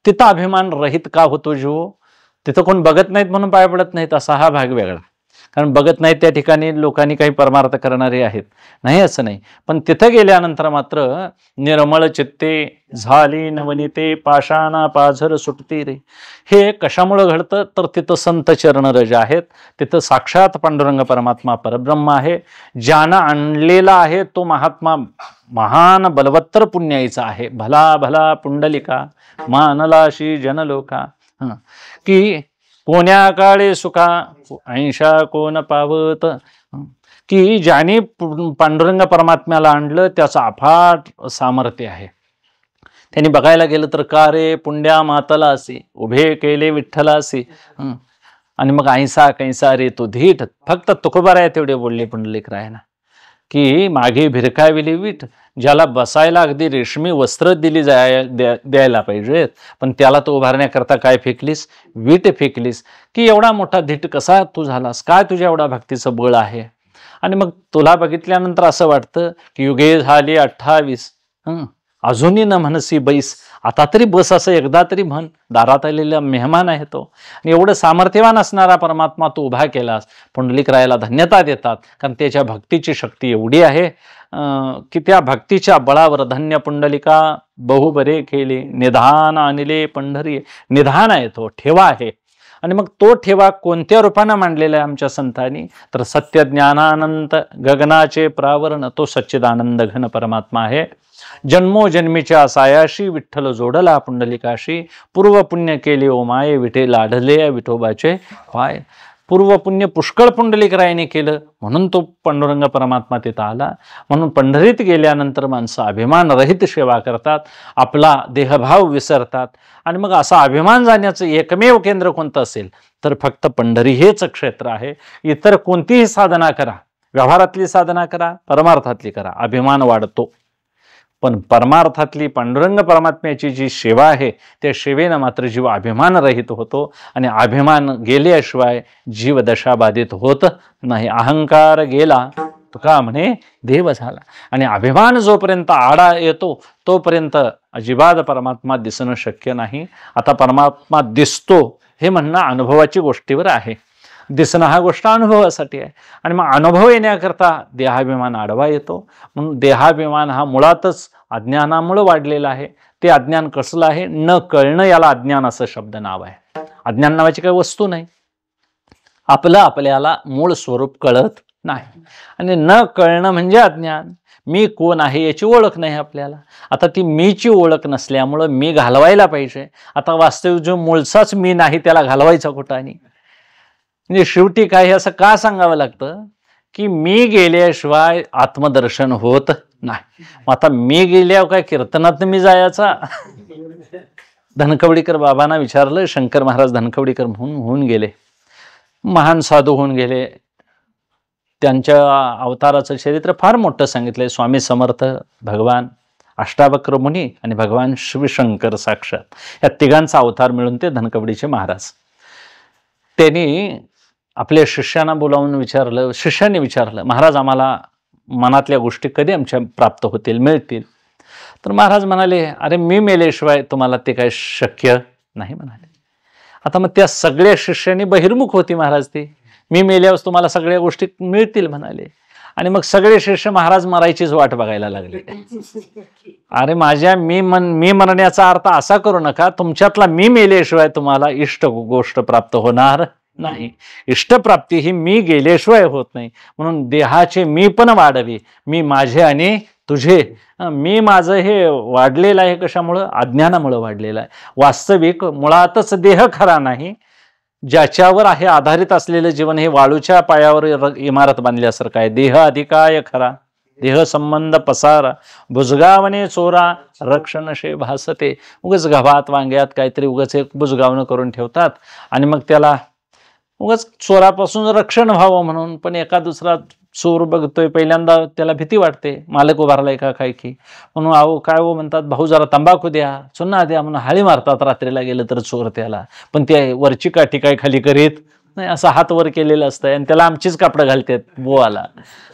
S2: तिथं अभिमान रहित का होतो जीव? तिथं कोण बघत नाहीत म्हणून पाया पडत नाहीत असा हा भाग वेगळा. कारण बघत नाहीत त्या ठिकाणी लोकांनी काही परमार्थ करणारे आहेत, नाही असं नाही. पण तिथं गेल्यानंतर मात्र निर्मळ चित्ते झाली नवनीते पाषाणा पाझर सुटती रे. हे कशामुळं घडतं तर तिथं संत चरणरज आहेत. तिथं साक्षात पांडुरंग परमात्मा परब्रह्म आहे. ज्यानं आणलेला आहे तो महात्मा महान बलवत्तर पुण्याईचा आहे. भला भला पुंडलिका मानलाशी जनलोका. की कोण्या काळे सुखा ऐंशा कोण पावत. की ज्याने पांडुरंग परमात्म्याला आणलं त्याचं अफाट सामर्थ्य आहे. त्यांनी बघायला गेलं तर का रे पुंड्या मातला असे उभे केले विठ्ठलासी. आणि मग ऐसा कैसा रे तो धीट. फक्त तुकोबाराय तेवढे बोलले पुंडलिकरायना की मागे भिरकाविली वीट. ज्याला बसायला अगदी रेशमी वस्त्र दिली द्यायला पाहिजेत, पण त्याला तो उभारण्याकरता काय फेकलीस? वीट फेकलीस. की एवढा मोठा धीट कसा तू झालास? काय तुझ्या एवढा भक्तीचं बळ आहे? आणि मग तुला बघितल्यानंतर असं वाटतं की युगे झाली 28, अजूनही न म्हणसी बैस. आता तरी बस असं एकदा तरी म्हण. दारात आलेला मेहमान आहे तो. आणि एवढं सामर्थ्यवान असणारा परमात्मा तू उभा केलास. पुंडलिकरायाला धन्यता देतात, कारण त्याच्या भक्तीची शक्ती एवढी आहे की त्या भक्तीच्या बळावर धन्य पुंडलिका बहुबरे केले निधान आणले पंढरी. निधान आहे तो, ठेवा आहे. आणि मग तो ठेवा कोणत्या रूपानं मांडलेला आहे आमच्या संतांनी? तर सत्य ज्ञानानंत गगनाचे प्रावरण तो सच्चिदानंद घन परमात्मा आहे. जन्मोजन्मीच्या सायाशी विठ्ठल जोडला पुंडलिकाशी. पूर्व पुण्य केले ओ माये विठे लाढले विठोबाचे पाय. पूर्व पुण्य पुष्कळ पुंडलिकरायाने केलं म्हणून तो पांडुरंग परमात्मा तिथं आला. म्हणून पंढरीत गेल्यानंतर माणसं अभिमान रहित सेवा करतात, आपला देहभाव विसरतात. आणि मग असा अभिमान जाण्याचं एकमेव केंद्र कोणतं असेल तर फक्त पंढरी हेच क्षेत्र आहे. इतर कोणतीही साधना करा, व्यवहारातली साधना करा, परमार्थातली करा, अभिमान वाढतो. पण परमार्थातली पांडुरंग परमात्म्याची जी सेवा आहे त्या सेवेनं मात्र जीव अभिमान रहित होतो. आणि अभिमान गेल्याशिवाय जीव दशाबाधित होत नाही. अहंकार गेला तुका म्हणे देव झाला. आणि अभिमान जोपर्यंत आडा येतो तोपर्यंत अजिबात परमात्मा दिसणं शक्य नाही. आता परमात्मा दिसतो हे म्हणणं अनुभवाची गोष्टीवर आहे. दिसणं हा गोष्ट अनुभवासाठी आहे. आणि मग अनुभव येण्याकरता देहाभिमान आडवा येतो. म्हणून देहाभिमान हा मुळातच अज्ञानामुळे वाढलेला आहे. ते अज्ञान कसलं आहे? न कळणं, याला अज्ञान असं शब्द नाव आहे. अज्ञान नावाची काही वस्तू नाही. आपलं आपल्याला मूळ स्वरूप कळत नाही. आणि न कळणं म्हणजे अज्ञान. मी कोण आहे याची ओळख नाही आपल्याला. आता ती मीची ओळख नसल्यामुळं मी घालवायला पाहिजे. आता वास्तविक जो मूळचाच मी नाही त्याला घालवायचा कुठाने? म्हणजे शेवटी काय असं का सांगावं लागतं की मी गेल्याशिवाय आत्मदर्शन होत नाही. आता मी गेल्यावर काय कीर्तनात मी जायचा? धनकवडीकर बाबांना विचारलं. शंकर महाराज धनकवडीकर म्हणून होऊन गेले, महान साधू होऊन गेले. त्यांच्या अवताराचं चरित्र फार मोठं सांगितलंय. स्वामी समर्थ, भगवान अष्टावक्र मुनी आणि भगवान शिवशंकर साक्षात, या तिघांचा अवतार मिळून ते धनकवडीचे महाराज. त्यांनी आपल्या शिष्यांना बोलावून विचारलं. शिष्यांनी विचारलं, महाराज आम्हाला मनातल्या गोष्टी कधी आमच्या प्राप्त होतील, मिळतील? तर महाराज म्हणाले, अरे मी मेल्याशिवाय तुम्हाला ते काय शक्य नाही म्हणाले. आता मग त्या सगळ्या शिष्यांनी बहिर्मुख होती महाराज. ते मी मेल्यावर तुम्हाला सगळ्या गोष्टी मिळतील म्हणाले. आणि मग सगळे शिष्य महाराज मरायचीच वाट बघायला लागले. अरे माझ्या मी मरण्याचा अर्थ असा करू नका, तुमच्यातला मी मेल्याशिवाय तुम्हाला इष्ट गोष्ट प्राप्त होणार नाही. इष्टप्राप्ती ही मी गेल्याशिवाय होत नाही. म्हणून देहाचे मी पण वाढवे, मी माझे आणि तुझे. मी माझं हे वाढलेलं आहे कशामुळं? अज्ञानामुळं वाढलेलं आहे. वास्तविक मुळातच देह खरा नाही. ज्याच्यावर आहे आधारित असलेलं जीवन हे वाळूच्या पायावर इमारत बांधल्यासारखं आहे. देह अधिकाय खरा, देह संबंध पसारा, बुजगावणे चोरा, रक्षण शे भासते. उगाच गव्हात वांग्यात काहीतरी उगाच एक बुजगावणं करून ठेवतात आणि मग त्याला उगाच चोरापासून रक्षण व्हावं म्हणून. पण एका दुसरा चोर बघतोय, पहिल्यांदा त्याला भीती वाटते, मालक उभारलाय का काय की, म्हणून अहो काय हो म्हणतात, भाऊ जरा तंबाखू द्या, चुन्ना द्या म्हणून हाळी मारतात रात्रीला गेलं तर चोर त्याला. पण ते वरची काठी काय खाली करीत नाही, असं हात वर केलेलं असतं आणि त्याला आमचीच कापडं घालतात बुवाला.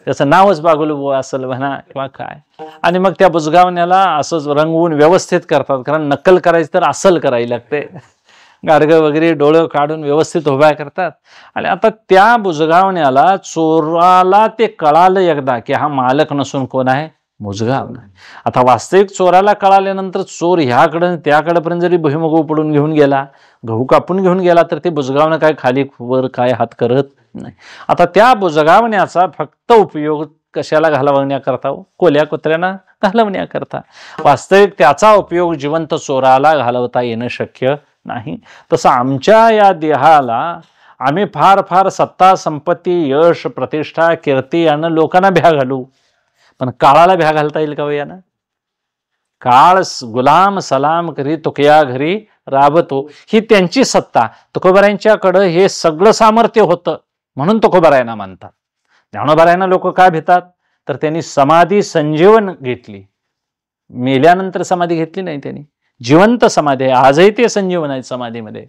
S2: त्याचं नावच बागुल बुवा असेल म्हणा किंवा काय. आणि मग त्या बुजगावण्याला असंच रंगवून व्यवस्थित करतात, कारण नक्कल करायची तर असल करायला लागते. गाडगं वगैरे डोळं काढून व्यवस्थित उभ्या करतात. आणि आता त्या बुजगावण्याला, चोराला ते कळालं एकदा की हा मालक नसून कोण आहे? बुजगावणं. आता वास्तविक चोराला कळाल्यानंतर चोर ह्याकडं त्याकडपर्यंत जरी भुईमुग उपडून घेऊन गेला, गहू कापून घेऊन गेला, तर ते बुजगावणं काय खाली वर काय हात करत नाही. आता त्या बुजगावण्याचा फक्त उपयोग कशाला घालवण्याकरता? कोल्या कुत्र्यांना घालवण्याकरता. वास्तविक त्याचा उपयोग जिवंत चोराला घालवता येणं शक्य नाही. तसं आमच्या या देहाला आम्ही फार फार सत्ता, संपत्ती, यश, प्रतिष्ठा, कीर्ती यानं लोकांना भ्या घालू, पण काळाला भ्या घालता येईल का यानं? काळ गुलाम सलाम करी तुकया घरी राबतो, ही त्यांची सत्ता. तुकोबारायांच्याकडं हे सगळं सामर्थ्य होतं म्हणून तुकोबारायांना मानतात. ज्ञानोबारायांना लोक काय भेतात? तर त्यांनी समाधी संजीवन घेतली. मेल्यानंतर समाधी घेतली नाही त्यांनी, जिवंत समाधी आहे. आजही ते संजीवन आहेत समाधीमध्ये.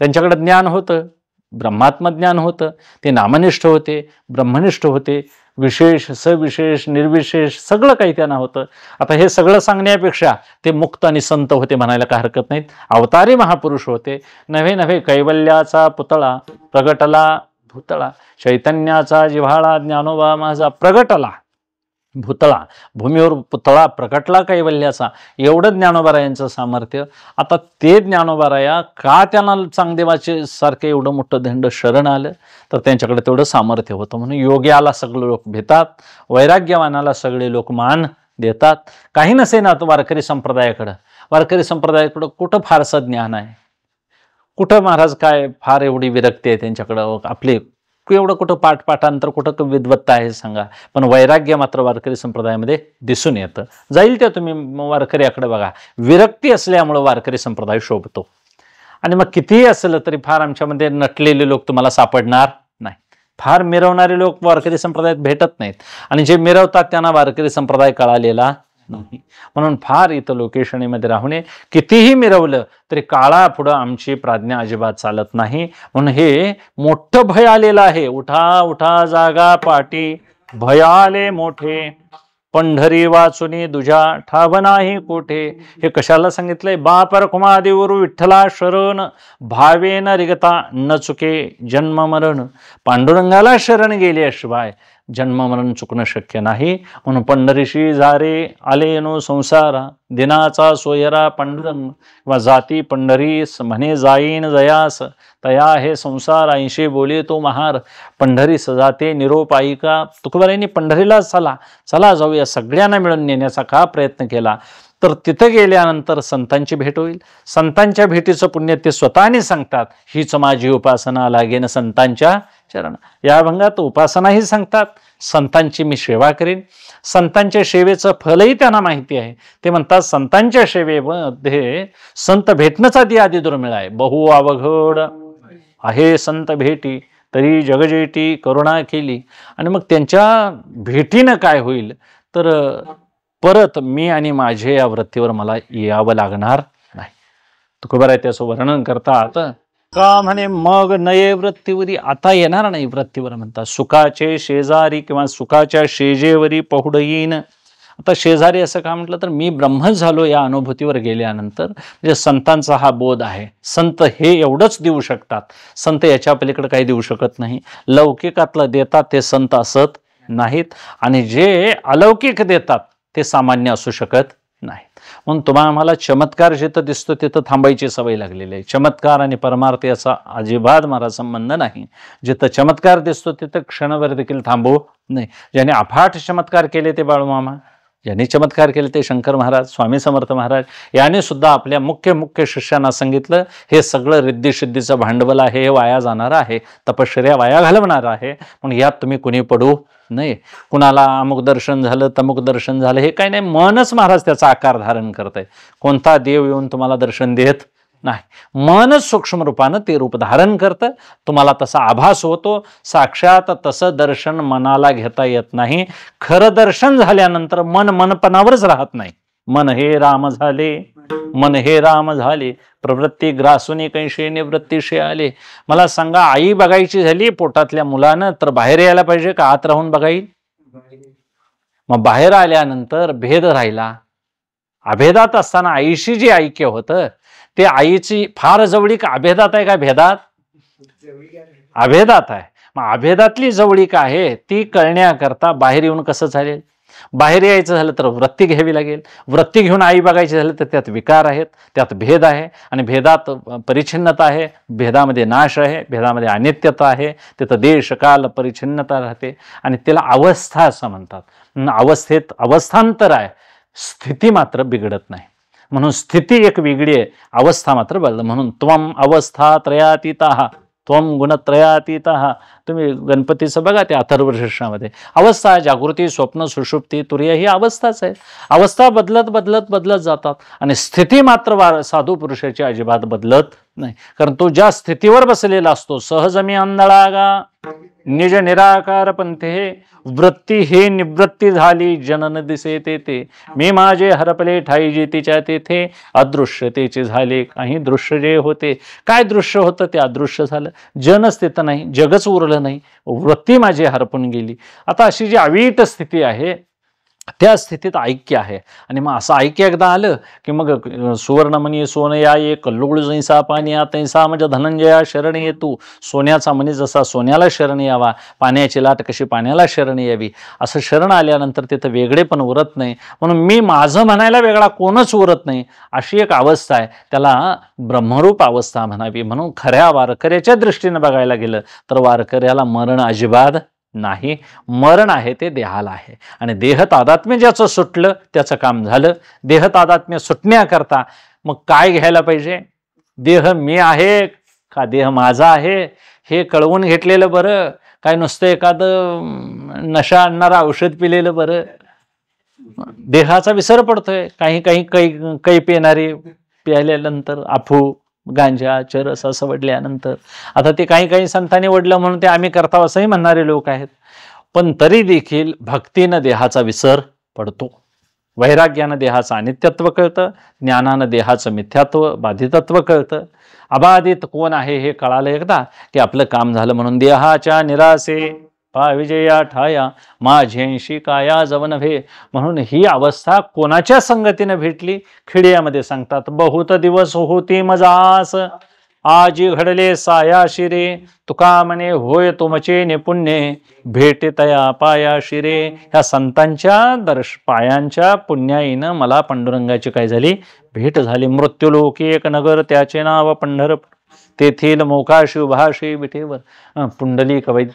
S2: त्यांच्याकडे ज्ञान होतं, ब्रह्मात्म ज्ञान होतं, ते नामनिष्ठ होते, ब्रह्मनिष्ठ होते, विशेष सविशेष निर्विशेष सगळं काही त्यांना होतं. आता हे सगळं सांगण्यापेक्षा ते मुक्त आणि संत होते म्हणायला काय हरकत नाहीत. अवतारी महापुरुष होते. नव्हे नव्हे कैवल्याचा पुतळा प्रगटला भूतळा, चैतन्याचा जिव्हाळा ज्ञानोबा माझा प्रगटला भूतळा, भूमीवर पुतळा प्रकटला कैवल्याचा. एवढं ज्ञानोबारायांचं सामर्थ्य. आता ते ज्ञानोबाराया का त्यांना चांगदेवाचे सारखे एवढं मोठं दंड शरण आलं? तर त्यांच्याकडे तेवढं सामर्थ्य होतं म्हणून योग्याला सगळे लोक भेतात, वैराग्यवानाला सगळे लोक मान देतात. काही नसे ना तो वारकरी संप्रदायाकडं कुठं फारसं ज्ञान आहे? कुठं महाराज काय फार एवढी विरक्ती आहे त्यांच्याकडं? आपले एवढं कुठं पाठपाठांतर कुठं विद्वत्ता आहे सांगा? पण वैराग्य मात्र वारकरी संप्रदायामध्ये दिसून येतं. जाईल त्या तुम्ही वारकऱ्याकडे बघा, विरक्ती असल्यामुळं वारकरी संप्रदाय शोभतो. आणि मग कितीही असलं तरी फार आमच्यामध्ये नटलेले लोक तुम्हाला सापडणार नाही. फार मिरवणारे लोक वारकरी संप्रदायात भेटत नाहीत, आणि जे मिरवतात त्यांना वारकरी संप्रदाय कळालेला नाही. म्हणून फार इथं लोकेशनीमध्ये राहून कितीही मिरवलं तरी काळा पुढं आमची प्राज्ञा अजिबात चालत नाही. म्हणून हे मोठं भय आलेलं आहे. उठा उठा जागा पाठी, भयाले मोठे, पंढरी वाचुनी दुजा ठाव नाही कोठे. हे कशाला सांगितलंय? बाप रखुमादेवर विठ्ठला शरण, भावेन रिगता न चुके जन्म मरण. पांडुरंगाला शरण गेल्याशिवाय जन्म मरण चुकणं शक्य नाही. म्हणून पंढरीशी झारे आले नो संसारा, दिनाचा सोयरा पांडुरंग, वा जाती पंढरी म्हणे जाईन जयास, तया हे संसार ऐंशी बोले तो महार. पंढरी सजाते निरोपाईका. तुकोबारायांनी पंढरीला चला जाऊया सगळ्यांना मिळून नेण्याचा का प्रयत्न केला? तर तिथं गेल्यानंतर संतांची भेट होईल. संतांच्या भेटीचं पुण्य ते स्वतःने सांगतात, हीच माझी उपासना लागेन संतांच्या चरण. या अभंगात उपासनाही सांगतात, संतांची मी सेवा करेन. संतांच्या सेवेचं फलही त्यांना माहिती आहे. ते म्हणतात संतांच्या सेवेमध्ये संत भेटणंच आधी दुर्मिळ आहे. बहु अवघड आहे संत भेटी, तरी जगजेटी करुणा केली. आणि मग त्यांच्या भेटीनं काय होईल? तर परत मी आणि माझे या वृत्तीवर मला यावं लागणार नाही. तुकोबाराय त्याचं वर्णन करतात का म्हणे, मग नये वृत्तीवरी आता येणार नाही वृत्तीवर म्हणतात. सुखाचे शेजारी किंवा सुखाच्या शेजेवरी पहुड येईन. आता शेजारी असं का म्हटलं तर मी ब्रह्मच झालो या अनुभूतीवर गेल्यानंतर. म्हणजे संतांचा हा बोध आहे. संत हे एवढंच देऊ शकतात, संत याच्या पलीकडे काही देऊ शकत नाही. लौकिकातलं देतात ते संत असत नाहीत, आणि जे अलौकिक देतात ते सामान्य असू शकत नाहीत. म्हणून तुम्हाला आम्हाला चमत्कार जिथं दिसतो तिथं थांबायची सवय लागलेली आहे. चमत्कार आणि परमार्थ याचा अजिबात मला संबंध नाही. जिथं चमत्कार दिसतो तिथं क्षणभर देखील थांबू नाही. ज्याने अफाट चमत्कार केले ते बाळूमामा, ज्यांनी चमत्कार केले ते शंकर महाराज, स्वामी समर्थ महाराज, याने सुद्धा आपल्या मुख्य शिष्यांना सांगितलं हे सगळं रिद्धी-सिद्धीचं भांडवल आहे, हे वाया जाणार आहे, तपश्चर्या वाया घालवणार आहे, म्हणून यात तुम्ही कुणी पडू नये. कुणाला अमुक दर्शन झालं तमुक दर्शन झालं हे काही नाही, मनच महाराज त्याचा आकार धारण करत आहे. कोणता देव येऊन तुम्हाला दर्शन देत नाही, मनच सूक्ष्म रूपानं ते रूप धारण करतं, तुम्हाला तसा आभास होतो. साक्षात तसं दर्शन मनाला घेता येत नाही. खरं दर्शन झाल्यानंतर मन मनपणावरच राहत नाही. मन हे राम झाले, मन हे राम झाले, प्रवृत्ती ग्रासूनी कैशे निवृत्तीशे आले. मला सांगा, आई बघायची झाली पोटातल्या मुलानं तर बाहेर यायला पाहिजे का आत राहून बघाईल? मग बाहेर आल्यानंतर भेद राहिला. अभेदात असताना आईशी जे ऐक्य होतं ते आईची फार जवळीक अभेदात आहे का भेदात? अभेदात आहे. मग अभेदातली जवळीक आहे ती कळण्याकरता बाहेर येऊन कसं चालेल? बाहेर यायचं झालं तर वृत्ती घ्यावी लागेल. वृत्ती घेऊन आई बघायची झालं तर त्यात विकार आहेत, त्यात भेद आहे, आणि भेदात परिच्छिन्नता आहे, भेदामध्ये नाश आहे, भेदामध्ये अनित्यता आहे, तिथं देश काल परिच्छिन्नता राहते, आणि त्याला अवस्था असं म्हणतात. अवस्थेत अवस्थांतर आहे, स्थिती मात्र बिघडत नाही. म्हणून स्थिती एक वेगळी आहे, अवस्था मात्र बदल. म्हणून त्वम अवस्था त्रयातीतः, त्वम गुणत्रयातीतः. तुम्ही गणपतीचं बघा त्या अथर्वशीर्षामध्ये अवस्था, जागृती, स्वप्न, सुषुप्ती, तुर्य ही अवस्थाच आहे. अवस्था बदलत बदलत बदलत जातात, आणि स्थिती मात्र साधू पुरुषाची अजिबात बदलत नाही. कारण तो ज्या स्थितीवर बसलेला असतो, सहज मी आंधळागा निज निराकार पंथे, वृत्ती हे निवृत्ती झाली जनन दिसे तेथे, मी माझे हरपले ठाई जेतीच्या तेथे, अदृश्यतेचे झाले काही दृश्य जे होते. काय दृश्य होतं ते अदृश्य झालं, जनच तिथं नाही, जगच उरलं नाही, वृत्ती माझी हरपून गेली. आता अशी जी अवीट स्थिती आहे त्या स्थितीत ऐक्य आहे. आणि मग असं ऐक्य एकदा आलं की मग सुवर्णमणी सोनया ये कल्लुगुळ जैसा पाण्या तैसा म्हणजे धनंजया शरण येतू. सोन्याचा मणी जसा सोन्याला शरण यावा, पाण्याची लाट कशी पाण्याला शरण यावी, असं शरण आल्यानंतर तिथं वेगळे पण उरत नाही. म्हणून मी माझं म्हणायला वेगळा कोणच उरत नाही, अशी एक अवस्था आहे. त्याला ब्रह्मरूप अवस्था म्हणावी. म्हणून खऱ्या वारकऱ्याच्या दृष्टीने बघायला गेलं तर वारकऱ्याला मरण अजिबात नाही. मरण आहे ते देहाला आहे, आणि देह तादात्म्य ज्याचं सुटलं त्याचं काम झालं. देह तादात्म्य सुटण्याकरता मग काय घ्यायला पाहिजे? देह मी आहे का देह माझा आहे हे कळवून घेतलेलं बरं, काय नुसतं एखादं नशा आणणारं औषध पिलेलं बरं? देहाचा विसर पडतोय. काही पेणारी प्यायल्यानंतर अफू, गांजा, चरस असं वडल्यानंतर, आता ते काही संतांनी वडलं म्हणून ते आम्ही करताव असंही म्हणणारे लोक आहेत. पण तरी देखील भक्तीनं देहाचा विसर पडतो. वैराग्यानं देहाचं अनित्यत्व कळतं, ज्ञानानं देहाचं मिथ्यात्व बाधितत्व कळतं. अबाधित कोण आहे हे कळालं एकदा की आपलं काम झालं. म्हणून देहाच्या निरासे विजया ठाया माझ्यांशी काया जवन भे. म्हणून ही अवस्था कोणाच्या संगतीने भेटली? खिड्यामध्ये सांगतात, बहुत दिवस होती मजास आजी घडले साया शिरे, तुका म्हणे होय तुमचे निपुण्य भेटे तया पाया शिरे. ह्या संतांच्या पायांच्या पुण्याईनं मला पांडुरंगाची काय झाली? भेट झाली. मृत्यूलोकी एक नगर त्याचे नाव पंढरपूर, तेथील मोकाशी उभाशी विठेवर. पुंडलिक वैद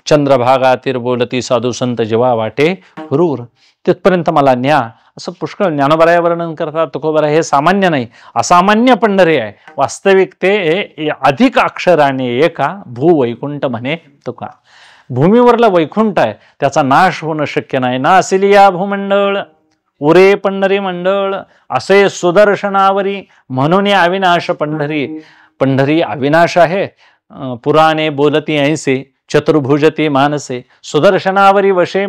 S2: चंद्रभागा तीर बोलती साधू संत जेव्हा वाटे हुरूर, तिथपर्यंत मला न्या. असं पुष्कळ ज्ञानोबराया वर्णन करतात. तुकोबराय हे सामान्य नाही, असामान्य पंढरी आहे. वास्तविक ते अधिक अक्षराने एका भूवैकुंठ म्हणे तुका. भूमीवरला वैकुंठ आहे, त्याचा नाश होणं शक्य नाही. ना असेली या भूमंडळ उरे पंढरी मंडळ, असे सुदर्शनावरी म्हणून अविनाश पंढरी. पंढरी अविनाश आहे. पुराणे बोलती ऐसे चतुर्भुजती मानसे, सुदर्शनावरी वशे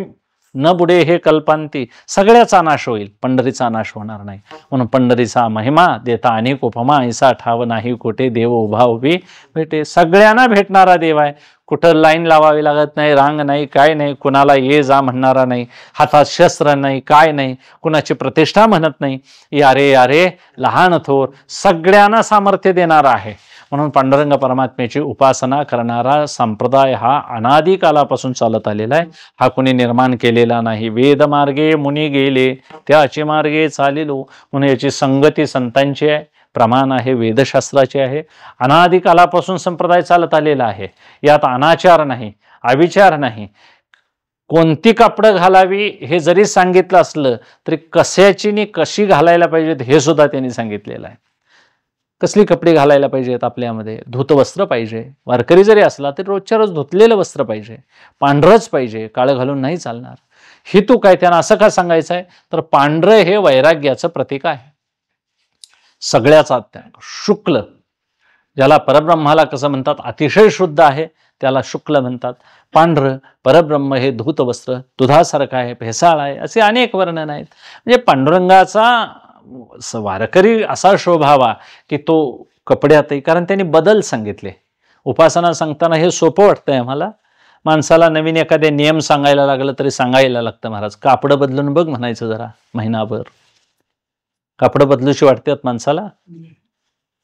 S2: न बुडे हे कल्पांती. सगळ्याचा नाश होईल, पंढरीचा नाश होणार नाही. म्हणून पंढरीचा महिमा देता अनेक उपमा, ऐसा ठाव नाही कोठे देव उभा उभी भेटे. सगळ्यांना भेटणारा देव आहे. कुठं लाईन लावावी लागत नाही, रांग नाही, काय नाही, कुणाला ये जा म्हणणारा नाही, हातात शस्त्र नाही, काय नाही, कुणाची प्रतिष्ठा म्हणत नाही. यारे यारे लहान थोर सगळ्यांना सामर्थ्य देणारा आहे. म्हणून पांडुरंग परमात्म्याची उपासना करणारा संप्रदाय हा अनादी कालापासून चालत आलेला आहे. हा कोणी निर्माण केलेला नाही. वेद मार्गे मुनी गेले त्याची मार्गे चालिलो, म्हणून याची संगती संतांची आहे, प्रमाण आहे वेदशास्त्राचे आहे. अनादी कालापासून संप्रदाय चालत आलेला आहे. यात अनाचार नाही, अविचार नाही. कोणती कापडं घालावी हे जरी सांगितलं असलं तरी कशाची नि कशी घालायला पाहिजेत हे सुद्धा त्यांनी सांगितलेलं आहे. कसली कपडे घालायला पाहिजेत आपल्यामध्ये? धुतवस्त्र पाहिजे. वारकरी जरी असला तरी रोजच्या रोज धुतलेलं वस्त्र पाहिजे, पांढरंच पाहिजे, काळं घालून नाही चालणार. ही तू काय त्यांना असं का सांगायचं आहे? तर पांढरं हे वैराग्याचं प्रतीक आहे, सगळ्याचा त्याग. शुक्ल ज्याला परब्रह्माला कसं म्हणतात अतिशय शुद्ध आहे त्याला शुक्ल म्हणतात. पांढरं परब्रह्म हे धूत वस्त्र, दुधासारखं आहे, भेसाळ आहे, असे अनेक वर्णन आहेत. म्हणजे पांडुरंगाचा वारकरी असा शोभावा की तो कपड्यातही, कारण त्यांनी बदल सांगितले. उपासना सांगताना हे सोपं वाटतंय आम्हाला. माणसाला नवीन एखादे नियम सांगायला लागलं तरी सांगायला लागतं, महाराज कापडं बदलून बघ म्हणायचं जरा महिनाभर. कापडं बदलूशी वाटतात माणसाला,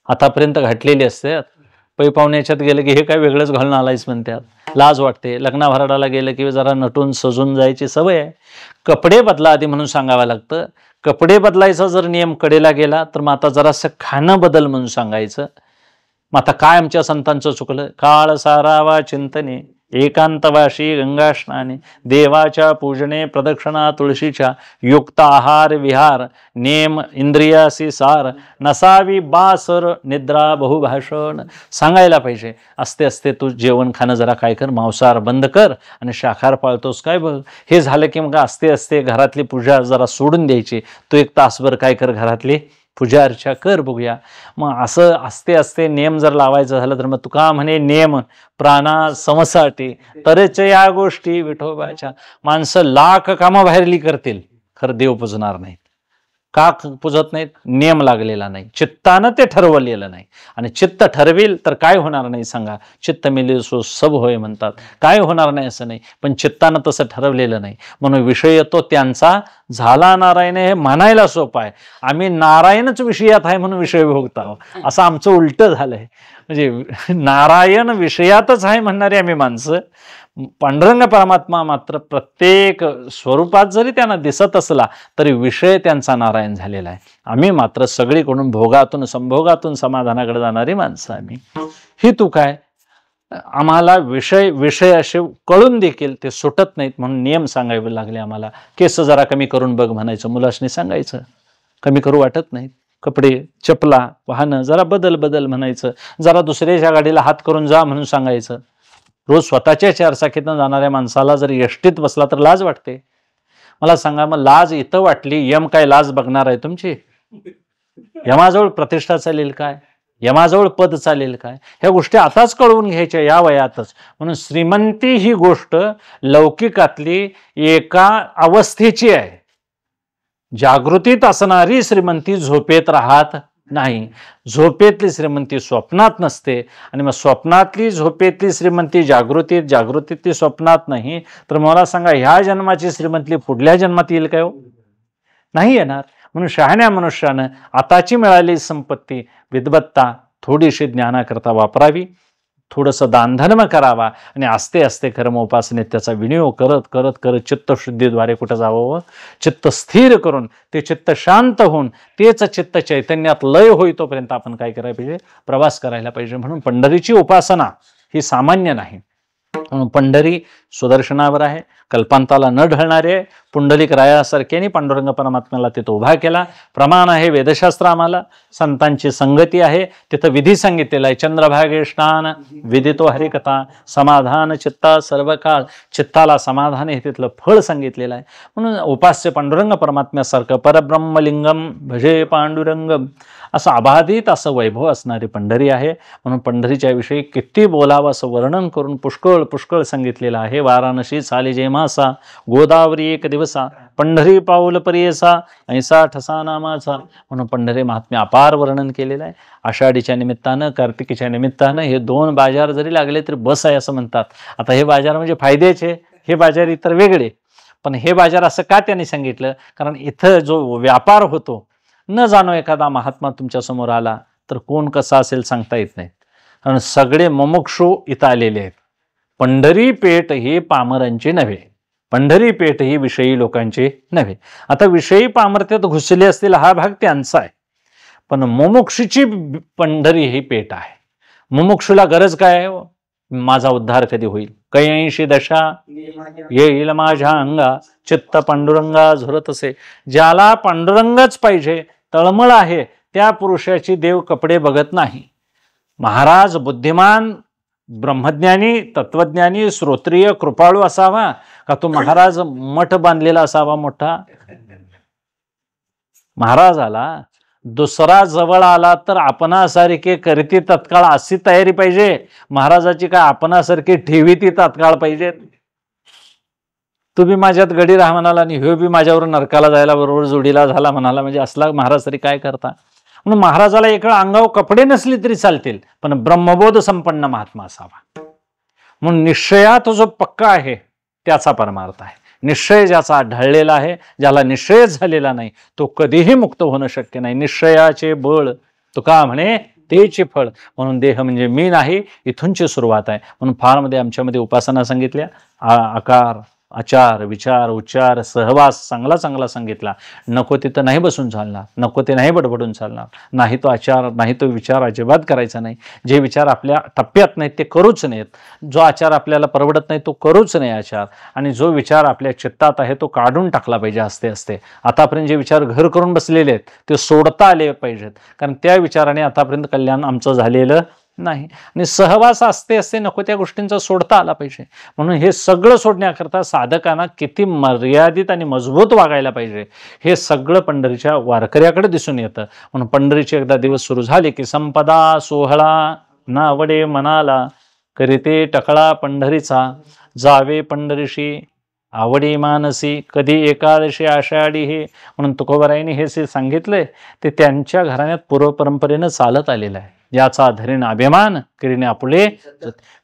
S2: आतापर्यंत घातलेली असतात. पै पाहुण्याच्यात गेलं की हे काय वेगळंच घालून आलायच म्हणतात, लाज वाटते. लग्नाभराडाला गेलं की जरा नटून सजून जायची सवय आहे. कपडे बदला आधी म्हणून सांगावं लागतं. कपडे बदलायचा जर नियम कडेला गेला तर मग आता जरासं खाणं बदल म्हणून सांगायचं. मग आता काय आमच्या संतांचं चुकलं? काळ सारावा चिंतने एकांतवाशी गंगा स्नाने, देवाच्या पूजने प्रदक्षिणा तुळशीच्या, युक्त आहार विहार नेम इंद्रियासी सार, नसावी बासर निद्रा बहुभाषण. सांगायला पाहिजे. असते असते तू जेवण खाणं जरा काय कर, मांसाहार बंद कर आणि शाकाहार पाळतोस काय बघ. हे झालं की मग असते असते घरातली पूजा जरा सोडून द्यायची. तू एक तासभर काय कर, घरातली पूजा अर्चा कर बघूया. मग असं असते असते नेम जर लावायचं झालं तर मग तुका म्हणे नेम प्राणा समसाठी तरच या गोष्टी विठोबाच्या. माणसं लाख कामं बाहेरली करतील, खरं देव पुजणार नाहीत. का पुजत नाहीत? नेम लागलेला नाही, चित्तानं ते ठरवलेलं नाही. आणि चित्त ठरविल तर काय होणार नाही सांगा? चित्त मिले सो सब होय म्हणतात. काय होणार नाही असं नाही, पण चित्तानं तसं ठरवलेलं नाही. म्हणून विषय तो त्यांचा झाला नारायण हे म्हणायला सोपं आहे. आम्ही नारायणच विषयात आहे म्हणून विषय भोगत आहोत, असं आमचं उलटं झालंय. म्हणजे नारायण विषयातच आहे म्हणणारे आम्ही माणसं. पांडुरंग परमात्मा मात्र प्रत्येक स्वरूपात जरी त्यांना दिसत असला तरी विषय त्यांचा नारायण झालेला आहे. आम्ही मात्र सगळीकडून भोगातून संभोगातून समाधानाकडे जाणारी माणसं आम्ही. ही तू काय? आम्हाला विषय असे कळून देखील ते सुटत नाहीत म्हणून नियम सांगावे लागले आम्हाला. केस जरा कमी करून बघ म्हणायचं, मुलासनी सांगायचं, कमी करू वाटत नाहीत. कपडे चपला वाहनं जरा बदल म्हणायचं. जरा दुसऱ्याच्या गाडीला हात करून जा म्हणून सांगायचं. रोज स्वतःच्या चारचाकीतनं जाणाऱ्या माणसाला जर यष्टीत बसला तर लाज वाटते. मला सांगा, मग लाज इथं वाटली, यम काय लाज बघणार आहे तुमची? यमाजवळ प्रतिष्ठा चालेल काय? यमाजवळ पद चालेल काय? ह्या गोष्टी आताच कळवून घ्यायच्या या वयातच. म्हणून श्रीमंती ही गोष्ट लौकिकातली एका अवस्थेची आहे. जागृतीत असणारी श्रीमंती झोपेत राहत नाही. झोपेतली श्रीमंती स्वप्नात नसते. आणि मग स्वप्नातली झोपेतली श्रीमंती जागृतीत, जागृतीतली स्वप्नात नाही. तर मला सांगा, ह्या जन्माची श्रीमंती पुढल्या जन्मात येईल काय? नाही येणार. म्हणून शहाण्या मनुष्यानं आताची मिळालेली संपत्ती विद्वत्ता थोडीशी ज्ञानाकरता वापरावी, थोडंसं दानधर्म करावा आणि आस्ते आस्ते कर्मोपासनेत त्याचा विनियोग करत करत करत चित्तशुद्धीद्वारे कुठं जावं? चित्त स्थिर करून ते चित्त शांत होऊन तेच चित्त चैतन्यात लय होई तोपर्यंत आपण काय करायला पाहिजे? प्रवास करायला पाहिजे. म्हणून पंढरीची उपासना ही सामान्य नाही. म्हणून पंढरी सुदर्शनावर आहे, कल्पांताला न ढळणारे आहे. पुंडलिक रायासारख्याने पांडुरंग परमात्म्याला तिथं उभा केला. प्रमाण आहे वेदशास्त्र, आम्हाला संतांची संगती आहे, तिथं विधी सांगितलेला आहे. चंद्रभागे स्नान विदितो हरिकथा समाधान चित्ता सर्व काळ. चित्ताला समाधान हे तिथलं फळ सांगितलेलं आहे. म्हणून उपास्य पांडुरंग परमात्म्यासारखं परब्रह्मलिंगम भजे पांडुरंगम असं अबाधित असं वैभव असणारी पंढरी आहे. म्हणून पंढरीच्या विषयी किती बोलावं असं वर्णन करून पुष्कळ पुष्कळ सांगितलेलं आहे. वाराणसी चाली जेमासा गोदावरी एक दिवसा पंढरी पाऊल परियसा ऐसा ठसा नामाचा. म्हणून पंढरी महात्म्य अपार वर्णन केलेलं आहे. आषाढीच्या निमित्तानं कार्तिकीच्या निमित्तानं हे दोन बाजार जरी लागले तरी बस आहे असं म्हणतात. आता हे बाजार म्हणजे फायद्याचे, हे बाजार इतर वेगळे. पण हे बाजार असं का त्यांनी सांगितलं? कारण इथं जो व्यापार होतो, न जाणो एखादा महात्मा तुमच्या समोर आला तर कोण कसा असेल सांगता येत नाही. आणि सगळे मुमुक्षू इथं आलेले आहेत. पंढरी पेठ ही पामरांची नव्हे, पंढरी पेठ ही विषयी लोकांची नव्हे. आता विषयी पामरतेत घुसले असतील हा भाग त्यांचा आहे, पण मुमुक्षूची पंढरी ही पेठ आहे. मुमुक्षूला गरज काय आहे? माझा उद्धार कधी होईल, कैंशी दशा येईल माझ्या अंगा, चित्त पांडुरंगा झुरत असे. ज्याला पांडुरंगच पाहिजे, तळमळ आहे, त्या पुरुषाची देव कपडे बघत नाही. महाराज बुद्धिमान, ब्रह्मज्ञानी, तत्वज्ञानी, श्रोत्रिय, कृपाळू असावा का तो महाराज मठ बांधलेला असावा मोठा? महाराजाला दुसरा जवळ आला तर आपणासारखे करती तत्काळ अशी तयारी पाहिजे. महाराजाची काय आपणासारखी ठेवी ती तात्काळ पाहिजे. तू बी माझ्यात गडी राहा म्हणाला आणि ह्यो बी माझ्यावर नरकाला जायला बरोबर जोडीला झाला म्हणाला, म्हणजे असला महाराज तरी काय करता? म्हणून महाराजाला एक अंगावर कपडे नसले तरी चालतील, पण ब्रह्मबोध संपन्न महात्मा असावा. म्हणून निश्चयात जो पक्का आहे त्याचा परमार्थ आहे. निश्चय ज्याचा ढळलेला आहे, ज्याला निश्चयच झालेला नाही, तो कधीही मुक्त होणं शक्य नाही. निश्चयाचे बळ तुका म्हणे तेचे फळ. म्हणून देह म्हणजे मी नाही, इथूनची सुरुवात आहे. म्हणून फारमध्ये आमच्यामध्ये उपासना सांगितल्या, आकार, आचार, विचार, उच्चार, सहवास चांगला चांगला सांगितला. नको तिथं नाही बसून चालणार, नको ते नाही बडबडून चालणार, नाही तो आचार नाही तो विचार अजिबात करायचा नाही. जे विचार आपल्या टप्प्यात नाहीत ते करूच नाहीत. जो आचार आपल्याला परवडत नाही तो करूच नाही आचार. आणि जो विचार आपल्या चित्तात आहे तो काढून टाकला पाहिजे. असते असते आतापर्यंत जे विचार घर करून बसलेले आहेत ते सोडता आले पाहिजेत, कारण त्या विचाराने आतापर्यंत कल्याण आमचं झालेलं नाही. आणि सहवास असते असते नको त्या गोष्टींचा सोडता आला पाहिजे. म्हणून हे सगळं सोडण्याकरता साधकांना किती मर्यादित आणि मजबूत वागायला पाहिजे हे सगळं पंढरीच्या वारकऱ्याकडे दिसून येतं. म्हणून पंढरीचे एकदा दिवस सुरू झाले की संपदा सोहळा नावडे मनाला, करीते टकळा पंढरीचा, जावे पंढरीशी आवडी मानसी, कधी एकादशी आषाढी हे. म्हणून तुकोबारायांनी हे सांगितलंय ते त्यांच्या घराण्यात पूर्वपरंपरेनं चालत आलेलं आहे. याचा धरीन अभिमान करीने आपुले,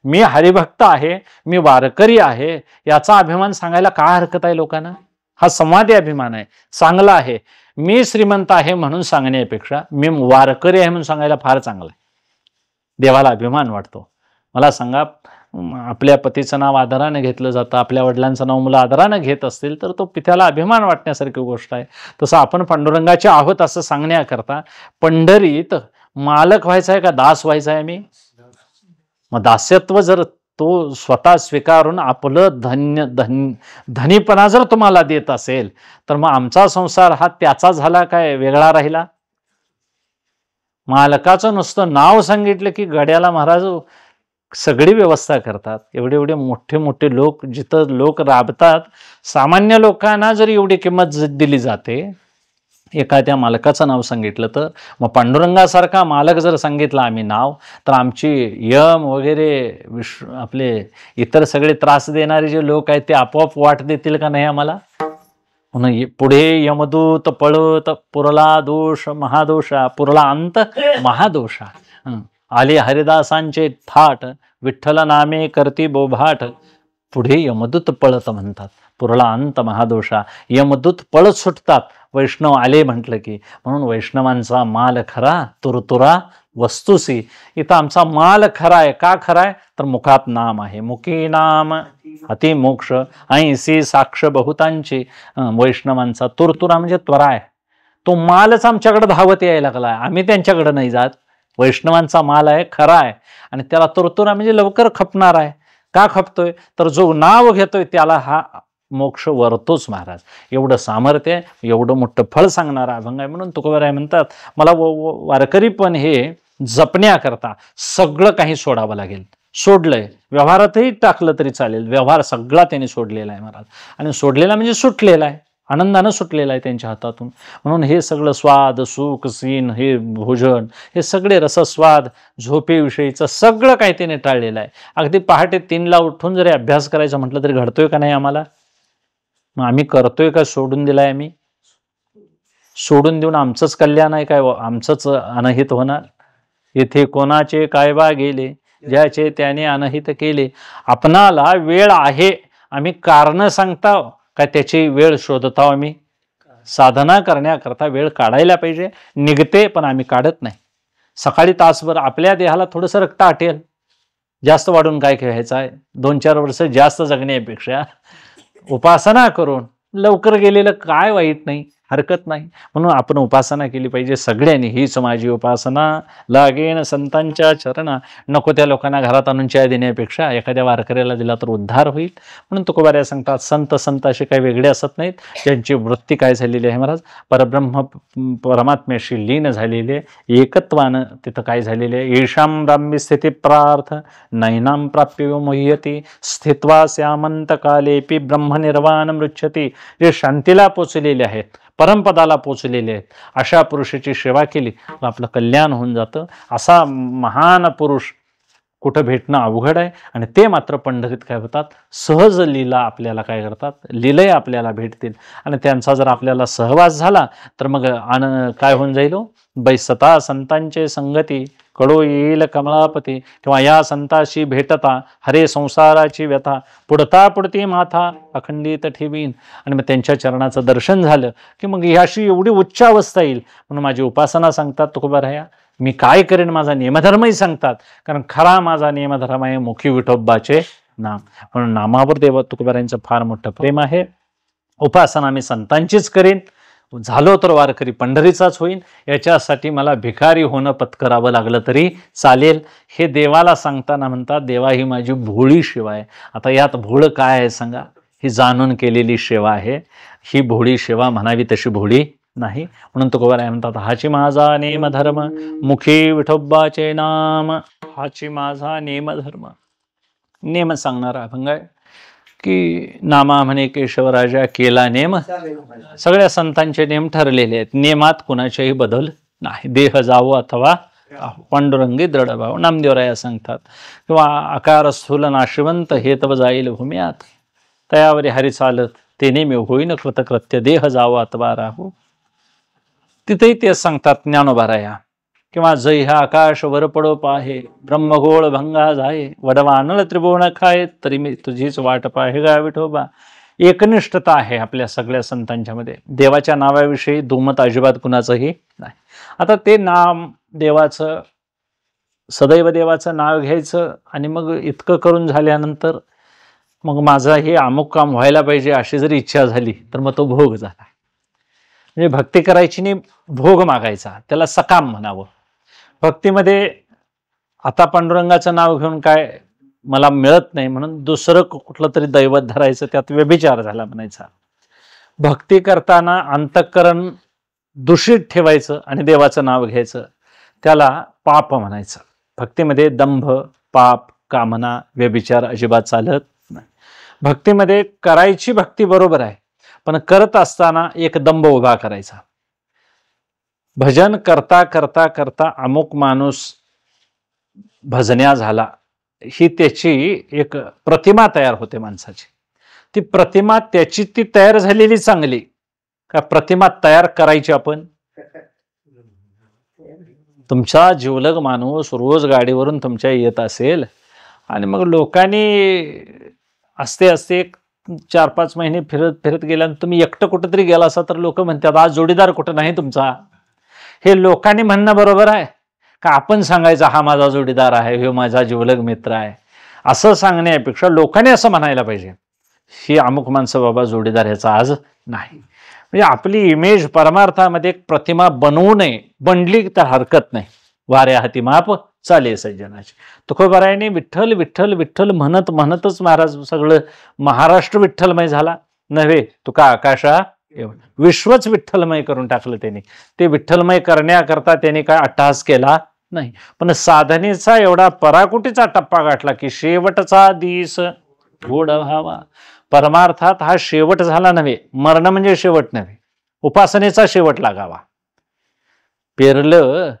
S2: मी हरिभक्त आहे, मी वारकरी आहे, याचा अभिमान सांगायला काय हरकत आहे लोकांना? हा संवादी अभिमान आहे, चांगला आहे. मी श्रीमंत आहे म्हणून सांगण्यापेक्षा मी वारकरी आहे म्हणून सांगायला फार चांगलं आहे. देवाला अभिमान वाटतो. मला सांगा, आपल्या पतीचं नाव आदराने घेतलं जातं, आपल्या वडिलांचं नाव मुलं आदराने घेत असतील तर तो पित्याला अभिमान वाटण्यासारखी गोष्ट आहे. तसं आपण पांडुरंगाचे आहोत असं सांगण्याकरता पंढरीत मालक व्हायचा आहे का दास व्हायचा आहे? मी मग दास्यत्व जर तो स्वतः स्वीकारून आपलं धनीपणा जर तुम्हाला देत असेल तर मग आमचा संसार हा त्याचा झाला काय वेगळा राहिला? मालकाचं नुसतं नाव सांगितलं की गड्याला महाराज सगळी व्यवस्था करतात. एवढे एवढे मोठे मोठे लोक, जिथं लोक राबतात, सामान्य लोकांना जर एवढी किंमत दिली जाते, एखाद्या मालकाचं नाव सांगितलं तर. मग पांडुरंगासारखा मालक जर सांगितलं आम्ही नाव, तर आमची यम वगैरे आपले इतर सगळे त्रास देणारे जे लोक आहेत ते आपोआप वाट देतील का नाही आम्हाला? म्हणून पुढे यमदूत पळत पुरला दोष महादोषा, पुरला अंत महादोषा. आले हरिदासांचे थाट, विठ्ठल नामे करती बोभाट. पुढे यमदूत पळत म्हणतात, पुरला अंत महादोषा. यमदूत पळत सुटतात वैष्णव आले म्हटलं की. म्हणून वैष्णवांचा माल खरा, तुरतुरा वस्तुसी. इथं आमचा माल खरा आहे. का खरा आहे? तर मुखात नाम आहे. मुखी नाम अति मोक्ष, ऐंशी साक्ष बहुतांची. वैष्णवांचा तुरतुरा म्हणजे त्वरा आहे. तो मालच आमच्याकडे धावत यायला लागलाय, आम्ही त्यांच्याकडे नाही जात. वैष्णवांचा माल आहे, खरा आहे, आणि त्याला तुरतुरा म्हणजे लवकर खपणार आहे. का खपतोय? तर जो नाव घेतोय त्याला हा मोक्ष वरतोच महाराज. एवढं सामर्थ्य, एवढं मोठं फळ सांगणारा अभंग आहे. म्हणून तुकोबाराय म्हणतात, मला वारकरी पण हे जपण्याकरता सगळं काही सोडावं लागेल. सोडलंय, व्यवहारातही टाकलं तरी चालेल, व्यवहार सगळा त्यांनी सोडलेला आहे महाराज. आणि सोडलेला म्हणजे सुटलेला आहे, आनंदानं सुटलेला आहे त्यांच्या हातातून. म्हणून हे सगळं स्वाद सुख सीन, हे भोजन, हे सगळे रसस्वाद, झोपेविषयीचं सगळं काही त्याने टाळलेलं आहे. अगदी पहाटे 3ला उठून जरी अभ्यास करायचं म्हटलं तरी घडतोय का नाही आम्हाला? मग आम्ही करतोय का सोडून दिलाय? आम्ही सोडून देऊन आमचंच कल्याण आहे काय? आमचंच अनहित होणार? येथे कोणाचे काय बा गेले, ज्याचे त्याने अनहित केले. आपणाला वेळ आहे, आम्ही कारण सांगता काय त्याची वेळ शोधता? आम्ही साधना करण्याकरता वेळ काढायला पाहिजे. निघते पण आम्ही काढत नाही. सकाळी तासभर आपल्या देहाला थोडंसं रक्त आटेल, जास्त वाढून काय घ्यायचं आहे, 2-4 वर्ष जास्त जगण्यापेक्षा उपासना करून लवकर गेलेलं काय वाईट नाही, हरकत नाही. म्हणून आपण उपासना केली पाहिजे सगळ्यांनी. हीच माझी उपासना लागेन संतांच्या चरणा. नको त्या लोकांना घरात आणून चाय देण्यापेक्षा एखाद्या वारकऱ्याला दिला तर उद्धार होईल. म्हणून तुकोबाऱ्या सांगतात, संत असे काही वेगळे असत नाहीत, ज्यांची वृत्ती काय झालेली आहे महाराज, परब्रह्म परमात्म्याशी लीन झालेले, एकत्वानं तिथं काय झालेले आहे, येषां ब्राह्मी स्थिती प्रार्थ नैनां प्राप्य मोह्यती स्थित्वा स्यामंत कालेपी ब्रह्मनिर्वाण मृच्छती. जे शांतीला पोचलेले आहेत, परमपदाला पोचलेले आहेत, अशा पुरुषाची सेवा केली तर आपलं कल्याण होऊन जातं. असा महान पुरुष कुठं भेटणं अवघड आहे. आणि ते मात्र पंढरीत काय होतात, सहज लीला आपल्याला काय करतात, लीलय आपल्याला भेटतील. आणि त्यांचा जर आपल्याला सहवास झाला तर मग काय होऊन जाईल, बैसता संतांचे संगती कडो येईल कमळापती. किंवा या संताशी भेटता हरे संसाराची व्यथा पुढता पुढती माथा अखंडित ठेवीन. आणि मग त्यांच्या चरणाचं दर्शन झालं की मग ह्याशी एवढी उच्च अवस्था येईल. म्हणून माझी उपासना सांगतात तुकोबाराया, मी काय करेन माझा नियमधर्मही सांगतात. कारण खरा माझा नियमधर्म आहे मुखी विठोबाचे नाम. म्हणून नामावर देव तुकोबारायांचं फार मोठं प्रेम आहे. उपासना मी संतांचीच करेन, झालो तर वारकरी पंढरीचाच होईन. याच्यासाठी मला भिकारी होणं पत्करावं लागलं तरी चालेल. हे देवाला सांगताना म्हणतात, देवा ही माझी भोळी सेवा आहे. आता यात भोळ काय आहे सांगा, ही जाणून केलेली सेवा आहे. ही भोळी सेवा म्हणावी तशी भोळी नाही. म्हणून तुकोबाराय म्हणतात, हाची माझा नेमधर्म मुखी विठोबाचे नाम. हाची माझा नेमधर्म. नेम सांगणारा अभंग आहे की नामा म्हणे केशवराजा केला नेम. सगळ्या संतांचे नेम ठरलेले आहेत, नेमात कुणाच्याही बदल नाही. देह जावो अथवा पांडुरंगी दृढभाव नामदेवराया सांगतात. किंवा आकार स्थूल नाशिवंत हे तव जाईल भूम्यात तयावरी हरी चालत ते नेमे होईन कृतकृत्य देह जावो अथवा राहू. तिथेही ते सांगतात ज्ञानोबाराया. किंवा जय ह्या आकाश वर पडो पाहे ब्रह्मगोळ भंगा जाये वडवानळ त्रिभुवन खाये तरी मी तुझीच वाट पाहे गा विठोबा. एकनिष्ठता आहे आपल्या सगळ्या संतांच्या मध्ये. देवाच्या नावाविषयी दुमत अजिबात कुणाचंही नाही. आता ते नाम देवाचं, सदैव देवाचं नाव घ्यायचं आणि मग इतकं करून झाल्यानंतर मग माझं हे अमुक काम व्हायला पाहिजे अशी जरी इच्छा झाली तर मग तो भोग झाला. म्हणजे भक्ती करायची नाही, भोग मागायचा, त्याला सकाम म्हणावं. भक्तीमध्ये आता पांडुरंगाचं नाव घेऊन काय मला मिळत नाही म्हणून दुसरं कुठलं तरी दैवत धरायचं, त्यात व्यभिचार झाला म्हणायचा. भक्ती करताना अंतःकरण दूषित ठेवायचं आणि देवाचं नाव घ्यायचं, त्याला पाप म्हणायचं. भक्तीमध्ये दंभ, पाप, कामना, व्यभिचार अजिबात चालत नाही. भक्तीमध्ये करायची भक्ती बरोबर आहे, पण करत असताना एक दंभ उभा करायचा. भजन करता करता करता अमुक माणूस भजन्या झाला, ही त्याची एक प्रतिमा तयार होते माणसाची. ती प्रतिमा त्याची ती तयार झालेली चांगली का प्रतिमा तयार करायची आपण. तुमचा जिवलग माणूस रोज गाडीवरून तुमच्या येत असेल आणि मग लोकांनी असते 4-5 महिने फिरत फिरत गेल्यानंतर तुम्ही एकटं कुठंतरी गेला असा तर लोक म्हणतात आज जोडीदार कुठं नाही तुमचा. हे लोकांनी म्हणणं बरोबर आहे का आपण सांगायचं हा माझा जोडीदार आहे, हे माझा जिवलग मित्र आहे, असं सांगण्यापेक्षा लोकांनी असं म्हणायला पाहिजे ही अमुक माणसं बाबा जोडीदार ह्याचा आज नाही. म्हणजे आपली इमेज परमार्थामध्ये एक प्रतिमा बनवू नये, बनली तर हरकत नाही. वाऱ्या हाती माप चाले सज्जनाची. तुकोबारायाने विठ्ठल विठ्ठल विठ्ठल म्हणत म्हणतच महाराज सगळं महाराष्ट्र विठ्ठलमय झाला नव्हे, तुका आकाशा विश्वच विठ्ठलमय करून टाकलं त्यांनी. ते विठ्ठलमय करण्याकरता त्यांनी काय अट्टहास केला नाही, पण साधनेचा एवढा पराकुटीचा टप्पा गाठला की शेवटचा दिस गोड व्हावा. परमार्थात हा शेवट झाला नव्हे, मरण म्हणजे शेवट नव्हे, उपासनेचा शेवट लागावा. पेरलं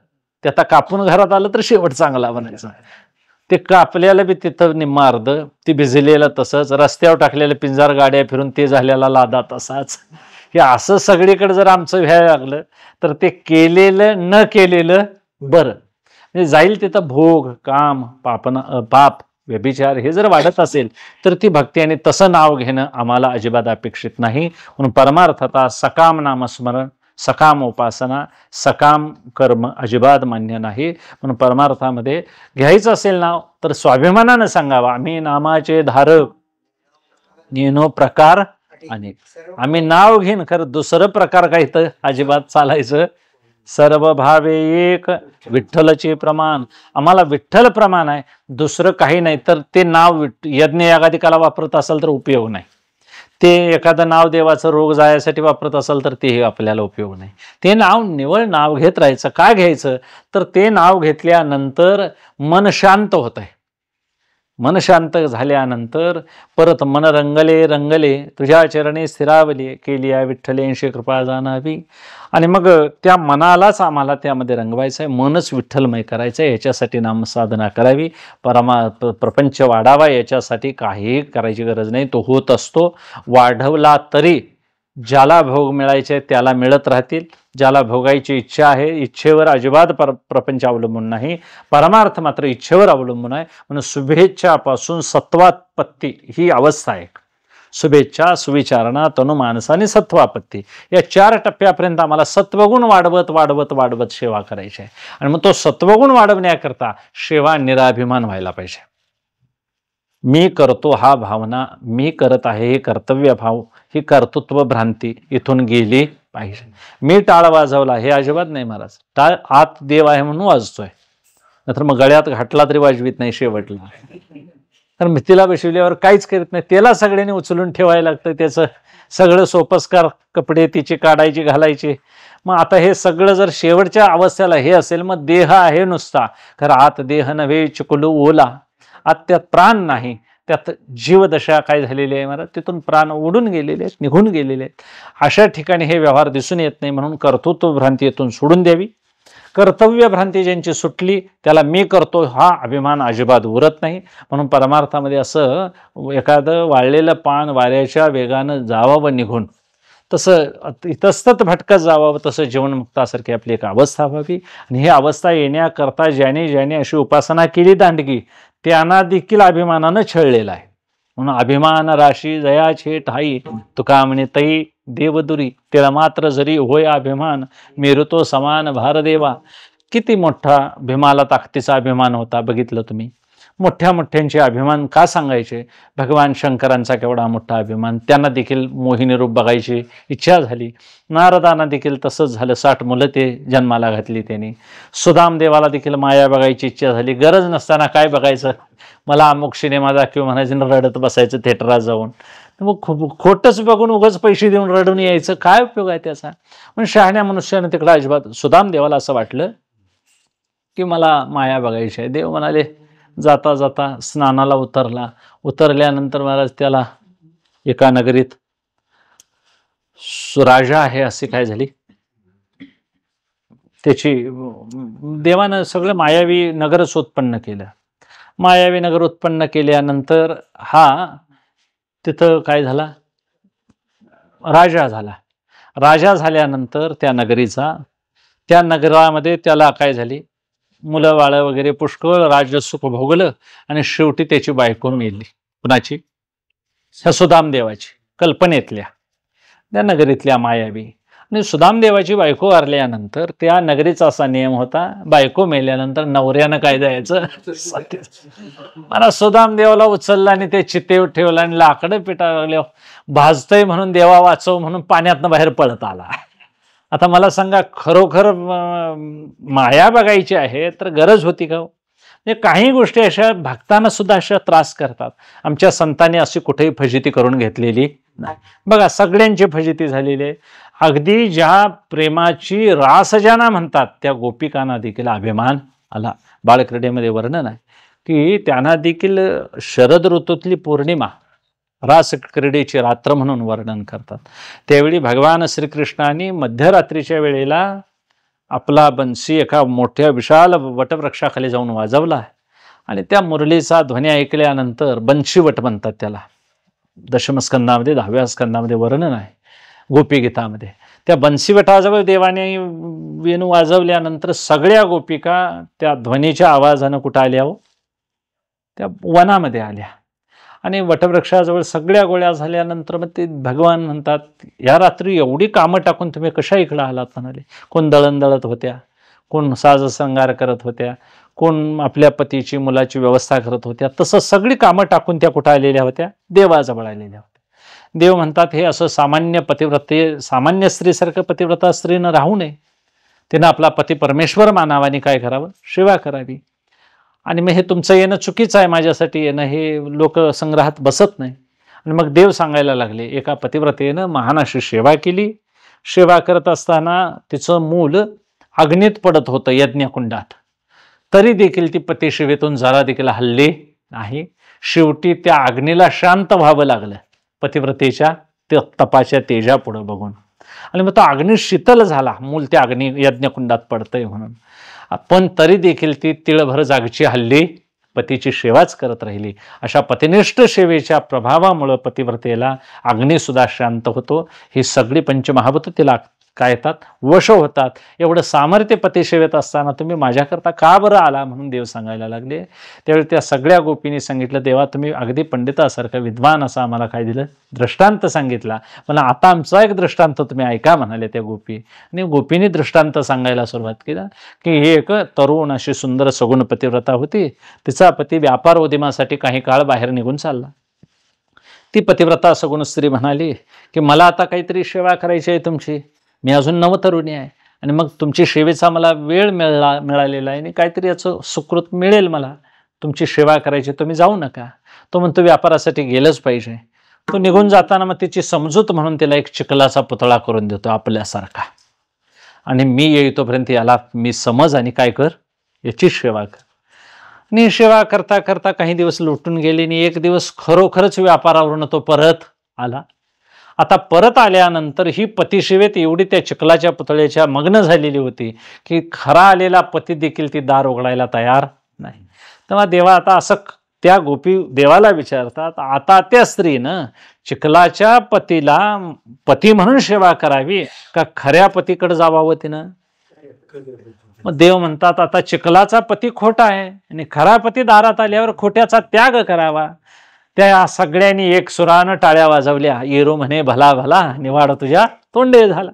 S2: ते आता कापून घरात आलं तर शेवट चांगला बनायचा. ते कापल्याला बी तिथं निम्मा अर्ध, ती भिजलेलं तसंच, रस्त्यावर टाकलेलं पिंजार गाड्या फिरून ते झालेला लादा तसाच. हे असं सगळीकडे जर आमचं व्हायला लागलं तर ते केलेलं न केलेलं बरं. म्हणजे जाईल तिथं भोग, काम, पाप, व्यभिचार हे जर वाढत असेल तर ती भक्ती आणि तसं नाव घेणं आम्हाला अजिबात अपेक्षित नाही. म्हणून परमार्थता सकाम नामस्मरण सकाम उपासना, सकाम कर्म अजिबात मान्य नाही. म्हणून परमार्थामध्ये घ्यायचं असेल नाव तर स्वाभिमानानं सांगावं, आम्ही नामाचे धारक, नेनो प्रकार अनेक. आम्ही नाव घेईन, खरं दुसरं प्रकार काही तर अजिबात चालायचं. सर्व भावे एक विठ्ठलचे प्रमाण. आम्हाला विठ्ठल प्रमाण आहे, दुसरं काही नाही. तर ते नाव यज्ञ यागादिकाला वापरत असाल तर उपयोग नाही. ते एखादं नाव देवाचं रोग जायसाठी वापरत असाल तर तेही आपल्याला उपयोग नाही. ते नाव निवळ नाव घेत राहायचं. काय घ्यायचं तर ते नाव घेतल्यानंतर मन शांत होत आहे. मन शांत झाल्यानंतर परत मन रंगले रंगले तुझ्या चरणी स्थिरावली, केली या विठ्ठलेंशी कृपा जाणावी. आणि मग त्या मनालाच आम्हाला त्यामध्ये रंगवायचं आहे, मनच विठ्ठलमय करायचं आहे. याच्यासाठी नामसाधना करावी, प्रपंच वाढावा, याच्यासाठी काही करायची गरज नाही. तो होत असतो. वाढवला तरी ज्याला भोग मिळायचे त्याला मिळत राहतील. ज्याला भोगायची इच्छा आहे, इच्छेवर अजिबात प्रपंच अवलंबून नाही, परमार्थ मात्र इच्छेवर अवलंबून आहे. म्हणून शुभेच्छापासून सत्वात्पत्ती ही अवस्था आहे. शुभेच्छा, सुविचारणा, तनुमानस आणि सत्वापत्ती या 4 टप्प्यापर्यंत आम्हाला सत्वगुण वाढवत वाढवत वाढवत सेवा करायची आहे. आणि मग तो सत्वगुण वाढवण्याकरता सेवा निराभिमान व्हायला पाहिजे. मी करतो हा भावना, मी करत आहे हे कर्तव्य भाव, ही कर्तृत्व भ्रांती इथून गेली पाहिजे. मी टाळ वाजवला हे अजिबात नाही महाराज. टाळ आत देव आहे म्हणून वाजतोय, नंतर मग गळ्यात घातला तरी वाजवीत नाही शेवटला. तर मितीला बसविल्यावर काहीच करीत नाही, त्याला सगळ्यांनी उचलून ठेवायला लागतं. त्याचं सगळं सोपस्कार कपडे तिचे काढायचे घालायचे. मग आता हे सगळं जर शेवटच्या अवस्थेला हे असेल, मग देह आहे नुसता, खरं आत देह नव्हे चिकुलू ओला. आत त्यात प्राण नाही, त्यात जीवदशा काय झालेली आहे महाराज, तिथून प्राण उडून गेलेले आहेत, निघून गेलेले आहेत. अशा ठिकाणी हे व्यवहार दिसून येत नाही. म्हणून कर्तृत्व भ्रांती येथून सोडून द्यावी. कर्तव्य भ्रांती ज्यांची सुटली त्याला मी करतो हा अभिमान अजिबात उरत नाही. म्हणून परमार्थामध्ये असं एखादं वाळलेलं पान वाऱ्याच्या वेगानं जावावं निघून, तसं इतस्तत भटकत जावावं, तसं जीवनमुक्तासारखी आपली एक अवस्था व्हावी. आणि ही अवस्था येण्याकरता ज्याने ज्याने अशी उपासना केली दांडगी, त्यांना देखील अभिमानानं छळलेला आहे. म्हणून अभिमान राशी जयाचे ठाई, तुका म्हणे तई देवदुरी, त्याला मात्र जरी होय अभिमान, मेरुतो समान भारदेवा. किती मोठा भीमाला ताकदीचा अभिमान होता, बघितलं तुम्ही. मोठ्या मोठ्यांचे अभिमान का सांगायचे. भगवान शंकरांचा केवढा मोठा अभिमान, त्यांना देखील मोहिनी रूप बघायची इच्छा झाली. नारदांना देखील तसंच झालं, 60 मुलं ते जन्माला घातली त्यांनी. सुदाम देवाला देखील माया बघायची इच्छा झाली. गरज नसताना काय बघायचं, मला अमुक सिनेमा दाखव म्हणायचं, रडत बसायचं थिएटरात जाऊन. मग खोटच बघून उगाच पैसे देऊन रडून यायचं, काय उपयोग आहे त्याचा. पण शहाण्या मनुष्यानं तिकडं अजिबात, सुदाम देवाला असं वाटलं की मला माया बघायची आहे. देव म्हणाले, जाता जाता स्नानाला उतरल्यानंतर महाराज त्याला एका नगरीत राजा आहे असे काय झाली, त्याची देवानं सगळं मायावी नगरच उत्पन्न केलं. मायावी नगर उत्पन्न केल्यानंतर हा तिथं काय झाला, राजा झाला. राजा झाल्यानंतर त्या नगरीचा, त्या नगरामध्ये त्याला काय झाली, मुलं बाळ वगैरे पुष्कळ राजसुख भोगलं. आणि शेवटी त्याची बायको मेली. कुणाची, ह्या सुदामदेवाची, कल्पनेतल्या त्या नगरीतल्या मायावी. आणि सुदामदेवाची बायको वारल्यानंतर त्या नगरीचा असा नियम होता, बायको मेल्यानंतर नवऱ्यानं काय द्यायचं, मला सुदामदेवाला उचललं आणि ते चितेवर ठेवलं आणि लाकडं पिटाळल्या, भाजतंय म्हणून देवा वाचव म्हणून पाण्यातनं बाहेर पळत आला. आता मला सांगा, खरोखर माया बघायची आहे तर गरज होती का. म्हणजे काही गोष्टी अशा भक्तांना सुद्धा अशा त्रास करतात. आमच्या संतांनी अशी कुठेही फजिती करून घेतलेली नाही. बघा सगळ्यांची फजिती झालेली आहे. अगदी ज्या प्रेमाची रास ज्यांना म्हणतात त्या गोपिकांना देखील अभिमान आला. बाळक्रीडेमध्ये वर्णन आहे की त्यांना देखील शरद ऋतूतली पौर्णिमा रास क्रीडेची रात्र म्हणून वर्णन करतात. त्यावेळी भगवान श्रीकृष्णाने मध्यरात्रीच्या वेळेला आपला बंसी एका मोठ्या विशाल वटवृक्षाखाली जाऊन वाजवला. आणि त्या मुरलीचा ध्वनी ऐकल्यानंतर बंशीवट म्हणतात त्याला, दशमस्कंदामध्ये 10व्या स्कंदामध्ये वर्णन आहे गोपीगीतामध्ये. त्या बंसीवटाजवळ देवाने वेणू वाजवल्यानंतर सगळ्या गोपिका त्या ध्वनीच्या आवाजानं कुठं आल्या हो, त्या वनामध्ये आल्या. आणि वटवृक्षाजवळ सगळ्या गोळ्या झाल्यानंतर मग ते भगवान म्हणतात, या रात्री एवढी कामं टाकून तुम्ही कशा इकडं आलात म्हणाले. कोण दळण दळत होत्या, कोण साजशृंगार करत होत्या, कोण आपल्या पतीची मुलाची व्यवस्था करत होत्या. तसं सगळी कामं टाकून त्या कुठं आलेल्या होत्या, देवाजवळ आलेल्या होत्या. देव म्हणतात, हे असं सामान्य पतिव्रते, सामान्य स्त्रीसारखं पतिव्रता स्त्रीनं राहू नये. तिनं आपला पती परमेश्वर मानावा आणि काय करावं, सेवा करावी. आणि मग हे तुमचं येणं चुकीचं आहे, माझ्यासाठी येणं हे लोक संग्रहात बसत नाही. आणि मग देव सांगायला लागले, एका पतिव्रतेनं महान अशी सेवा केली. सेवा करत असताना तिचं मूल अग्नीत पडत होतं यज्ञकुंडात, तरी देखील ती पतिसेवेतून जरा देखील हल्ली नाही. शेवटी त्या अग्नीला शांत व्हावं लागलं पतिव्रतेच्या तपाच्या तेजा पुढे बघून. आणि मग तो अग्नी शीतल झाला, मूल त्या अग्नी यज्ञकुंडात पडतंय म्हणून. पण तरी देखील ती तिळभर जागची हल्ली पतीची सेवाच करत राहिली. अशा पतिनिष्ठ सेवेच्या प्रभावामुळे पतिव्रतेला अग्नी सुद्धा शांत होतो. ही सगळी पंचमहाभूत तिला काय येतात, वश होतात. एवढं सामर्थ्य पतिसेवेत असताना तुम्ही माझ्याकरता का बरं आला म्हणून देव सांगायला लागले. त्यावेळी त्या सगळ्या गोपींनी सांगितलं, देवा तुम्ही अगदी पंडितासारखं विद्वान असा आम्हाला काय दिलं, दृष्टांत सांगितला. मला आता आमचा एक दृष्टांत तुम्ही ऐका म्हणाले त्या गोपी. आणि गोपींनी दृष्टांत सांगायला सुरुवात केला की ही एक तरुण अशी सुंदर सगुण पतिव्रता होती. तिचा पती व्यापार उद्यमासाठी काही काळ बाहेर निघून चालला. ती पतिव्रता सगुण स्त्री म्हणाली की मला आता काहीतरी सेवा करायची आहे तुमची, मी अजून नवतरुणी आहे आणि मग तुमची सेवेचा मला वेळ मिळालेला आहे आणि काहीतरी याचं सुकृत मिळेल मला, तुमची सेवा करायची, तुम्ही जाऊ नका. तो म्हणतो व्यापारासाठी गेलंच पाहिजे. तो निघून जाताना मग तिची समजूत म्हणून तिला एक चिखलाचा पुतळा करून देतो आपल्यासारखा, आणि मी येईतोपर्यंत याला मी समज आणि काय कर, याची सेवा कर. आणि सेवा करता करता काही दिवस लुटून गेले आणि एक दिवस खरोखरच व्यापारावरून तो परत आला. आता परत आल्यानंतर ही पतिसेवेत एवढी त्या चिखलाच्या पुतळ्याच्या मग्न झालेली होती की खरा आलेला पती देखील ती दार उघडायला तयार नाही. तेव्हा देवा आता असं त्या गोपी देवाला विचारतात, आता त्या स्त्रीनं चिखलाच्या पतीला पती म्हणून सेवा करावी का खऱ्या पतीकडे जावावं तिनं. मग देव म्हणतात, आता चिखलाचा पती खोटा आहे आणि खरा पती दारात आल्यावर खोट्याचा त्याग करावा. त्या सगळ्यांनी एक सुरानं टाळ्या वाजवल्या. येरो म्हणे भला भला, निवाडा तुझ्या तोंडे झाला.